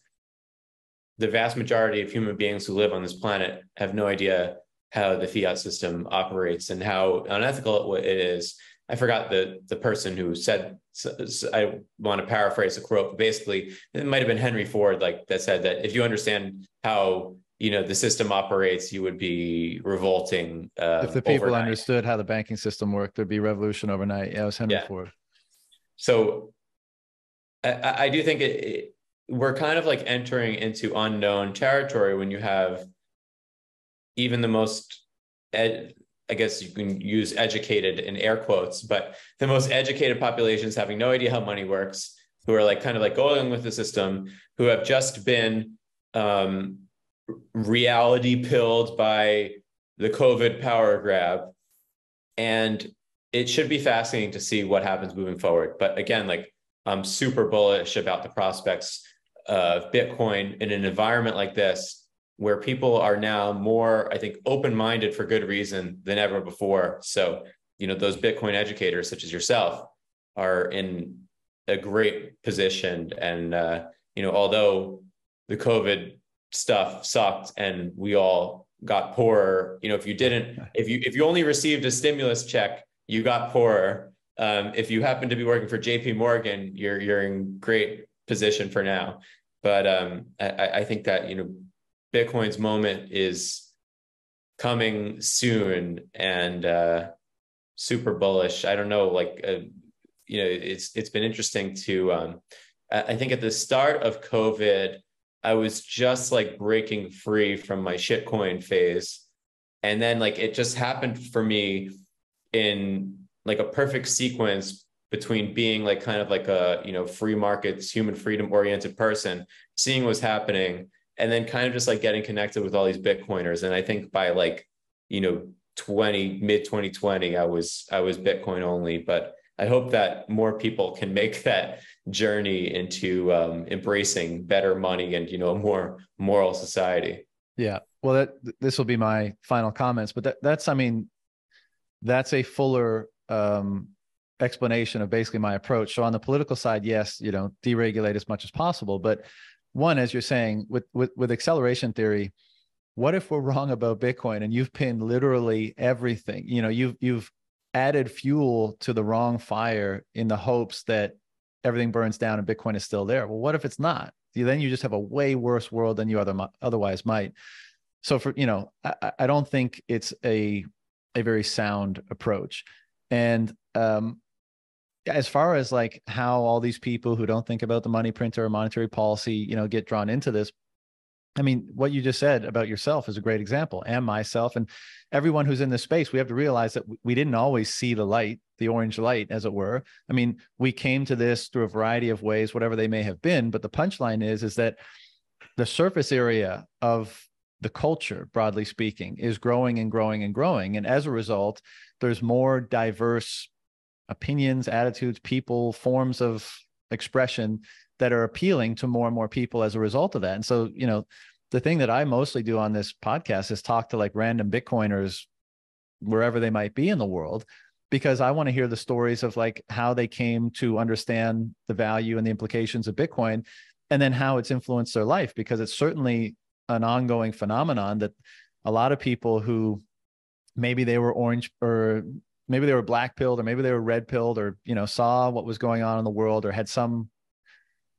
the vast majority of human beings who live on this planet have no idea how the fiat system operates and how unethical it is. I forgot the person who said, I want to paraphrase the quote, but basically it might have been Henry Ford, like that said that if you understand how, you know, the system operates, you would be revolting. If the people overnight. understood how the banking system worked, there'd be revolution overnight. Yeah, it was Henry Ford. So I do think we're kind of like entering into unknown territory when you have even the most, I guess you can use educated in air quotes, but the most educated populations having no idea how money works, who are like kind of like going with the system, who have just been reality pilled by the COVID power grab. And it should be fascinating to see what happens moving forward. But again, like I'm super bullish about the prospects of Bitcoin in an environment like this, where people are now more, I think, open-minded for good reason than ever before. So, you know, those Bitcoin educators such as yourself are in a great position. And, you know, although the COVID stuff sucked and we all got poorer, you know, if you only received a stimulus check, you got poorer. If you happen to be working for JP Morgan, you're in great position for now. But I think that, you know, Bitcoin's moment is coming soon, and super bullish. I don't know, like, you know, it's been interesting to, I think at the start of COVID, I was just like breaking free from my shitcoin phase. And then like, it just happened for me in like a perfect sequence between being like kind of like a, you know, free markets, human freedom oriented person, seeing what's happening, and then kind of just like getting connected with all these Bitcoiners. And I think by like, you know, mid 2020, I was Bitcoin only, but I hope that more people can make that journey into embracing better money and, you know, a more moral society. Yeah. Well, this will be my final comments, but that's, I mean, that's a fuller explanation of basically my approach. So on the political side, yes, you know, deregulate as much as possible. But one, as you're saying, with acceleration theory, what if we're wrong about Bitcoin and you've pinned literally everything? You know, you've added fuel to the wrong fire in the hopes that everything burns down and Bitcoin is still there. Well, what if it's not? Then you just have a way worse world than you otherwise might. So for, you know, I don't think it's a very sound approach. And as far as like how all these people who don't think about the money printer or monetary policy, you know, get drawn into this, I mean, what you just said about yourself is a great example, and myself and everyone who's in this space. We have to realize that we didn't always see the light, the orange light, as it were. I mean, we came to this through a variety of ways, whatever they may have been. But the punchline is that the surface area of the culture, broadly speaking, is growing and growing and growing. And as a result, there's more diverse opinions, attitudes, people, forms of expression that are appealing to more and more people as a result of that. And so, you know, the thing that I mostly do on this podcast is talk to like random Bitcoiners wherever they might be in the world, because I want to hear the stories of like how they came to understand the value and the implications of Bitcoin, and then how it's influenced their life, because it's certainly an ongoing phenomenon that a lot of people who maybe they were orange, or maybe they were black pilled, or maybe they were red pilled, or, you know, saw what was going on in the world, or had some,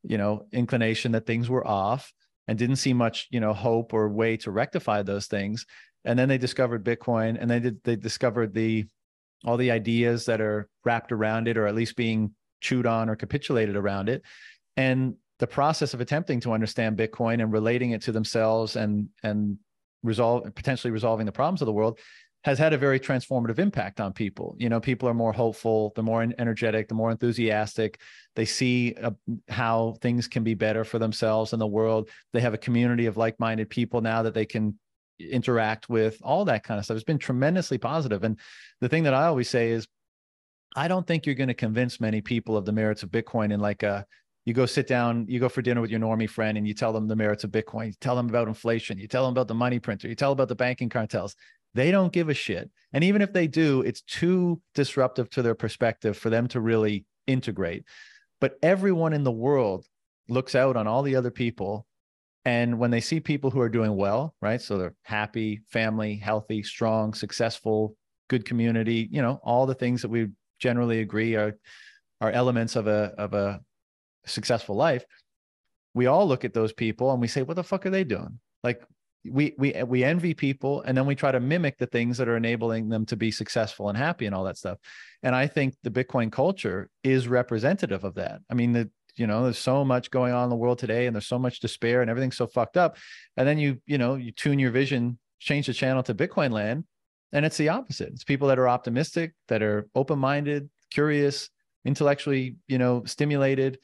you know, inclination that things were off and didn't see much, you know, hope or way to rectify those things. And then they discovered Bitcoin, and they discovered all the ideas that are wrapped around it, or at least being chewed on or capitulated around it. And the process of attempting to understand Bitcoin and relating it to themselves and potentially resolving the problems of the world has had a very transformative impact on people. You know, people are more hopeful, they're more energetic, they're more enthusiastic. They see how things can be better for themselves and the world. They have a community of like-minded people now that they can interact with, all that kind of stuff. It's been tremendously positive. And the thing that I always say is, I don't think you're going to convince many people of the merits of Bitcoin in like you go sit down, you go for dinner with your normie friend and you tell them the merits of Bitcoin, you tell them about inflation, you tell them about the money printer, you tell them about the banking cartels. They don't give a shit. And even if they do, it's too disruptive to their perspective for them to really integrate. But everyone in the world looks out on all the other people And when they see people who are doing well, right? So they're happy, family, healthy, strong, successful, good community, you know, all the things that we generally agree are elements of a successful life. We all look at those people and we say, what the fuck are they doing? Like we envy people, and then we try to mimic the things that are enabling them to be successful and happy and all that stuff. And I think the Bitcoin culture is representative of that. I mean, you know, there's so much going on in the world today, and there's so much despair, and everything's so fucked up. And then you tune your vision, change the channel to Bitcoin land, and it's the opposite. It's people that are optimistic, that are open-minded, curious, intellectually, stimulated,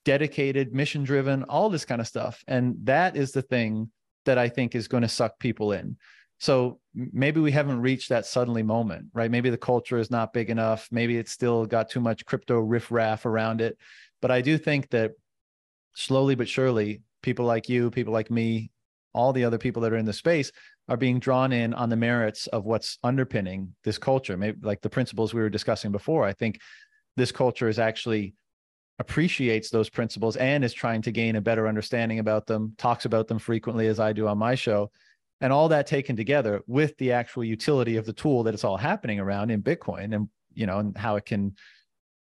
dedicated, mission-driven, all this kind of stuff. And that is the thing that I think is going to suck people in. So maybe we haven't reached that suddenly moment, right? Maybe the culture is not big enough. Maybe it's still got too much crypto riffraff around it. But I do think that slowly but surely, people like you, people like me, all the other people that are in the space are being drawn in on the merits of what's underpinning this culture. Maybe like the principles we were discussing before. I think this culture is actually appreciates those principles and is trying to gain a better understanding about them, talks about them frequently, as I do on my show. And all that taken together with the actual utility of the tool that it's all happening around in Bitcoin, and, and how it can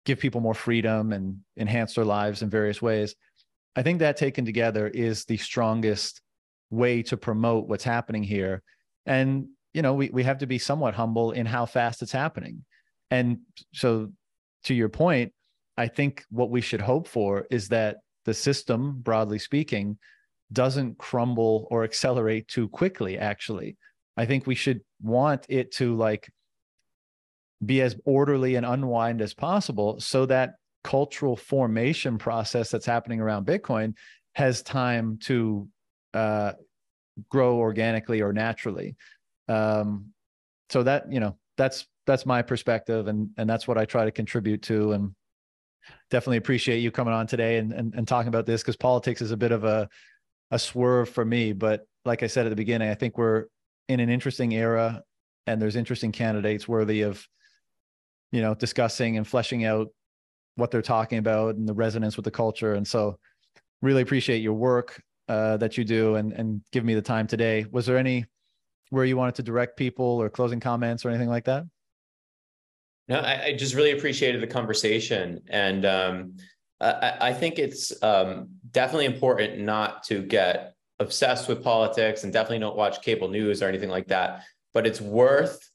give people more freedom and enhance their lives in various ways. I think that taken together is the strongest way to promote what's happening here. And, we have to be somewhat humble in how fast it's happening. And so to your point, I think what we should hope for is that the system, broadly speaking, doesn't crumble or accelerate too quickly, actually. I think we should want it to be as orderly and unwind as possible, so that cultural formation process that's happening around Bitcoin has time to grow organically or naturally. So that, that's my perspective, and that's what I try to contribute to. And definitely appreciate you coming on today and talking about this, because politics is a bit of a swerve for me. But like I said at the beginning, I think we're in an interesting era, and there's interesting candidates worthy of, discussing and fleshing out what they're talking about and the resonance with the culture. And so really appreciate your work that you do, and give me the time today. Was there any where you wanted to direct people or closing comments or anything like that? No, I just really appreciated the conversation. And I think it's definitely important not to get obsessed with politics, and definitely don't watch cable news or anything like that. But it's worth,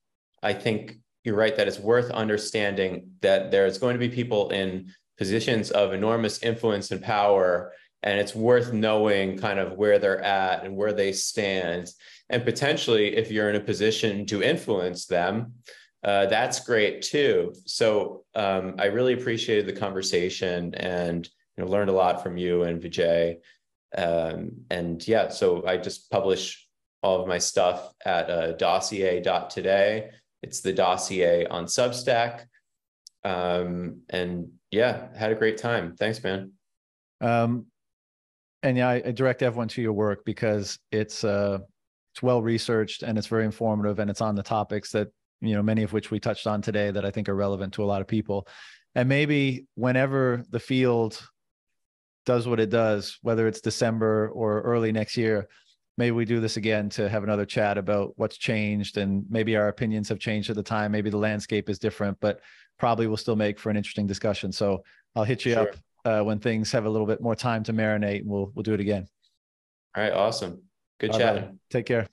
I think you're right, that it's worth understanding that there's going to be people in positions of enormous influence and power, and it's worth knowing kind of where they're at and where they stand. And potentially, if you're in a position to influence them, that's great too. So I really appreciated the conversation, and learned a lot from you and Vijay. And yeah, so I just publish all of my stuff at dossier.today. It's the dossier on Substack. And yeah, had a great time. Thanks, man. And yeah, I direct everyone to your work, because it's well researched, and it's very informative, and it's on the topics that, many of which we touched on today, that I think are relevant to a lot of people. And maybe whenever the field does what it does, whether it's December or early next year, maybe we do this again to have another chat about what's changed, and maybe our opinions have changed at the time. Maybe the landscape is different, but probably will still make for an interesting discussion. So I'll hit you up when things have a little bit more time to marinate, and we'll do it again. All right. Awesome. Good chatting. Take care.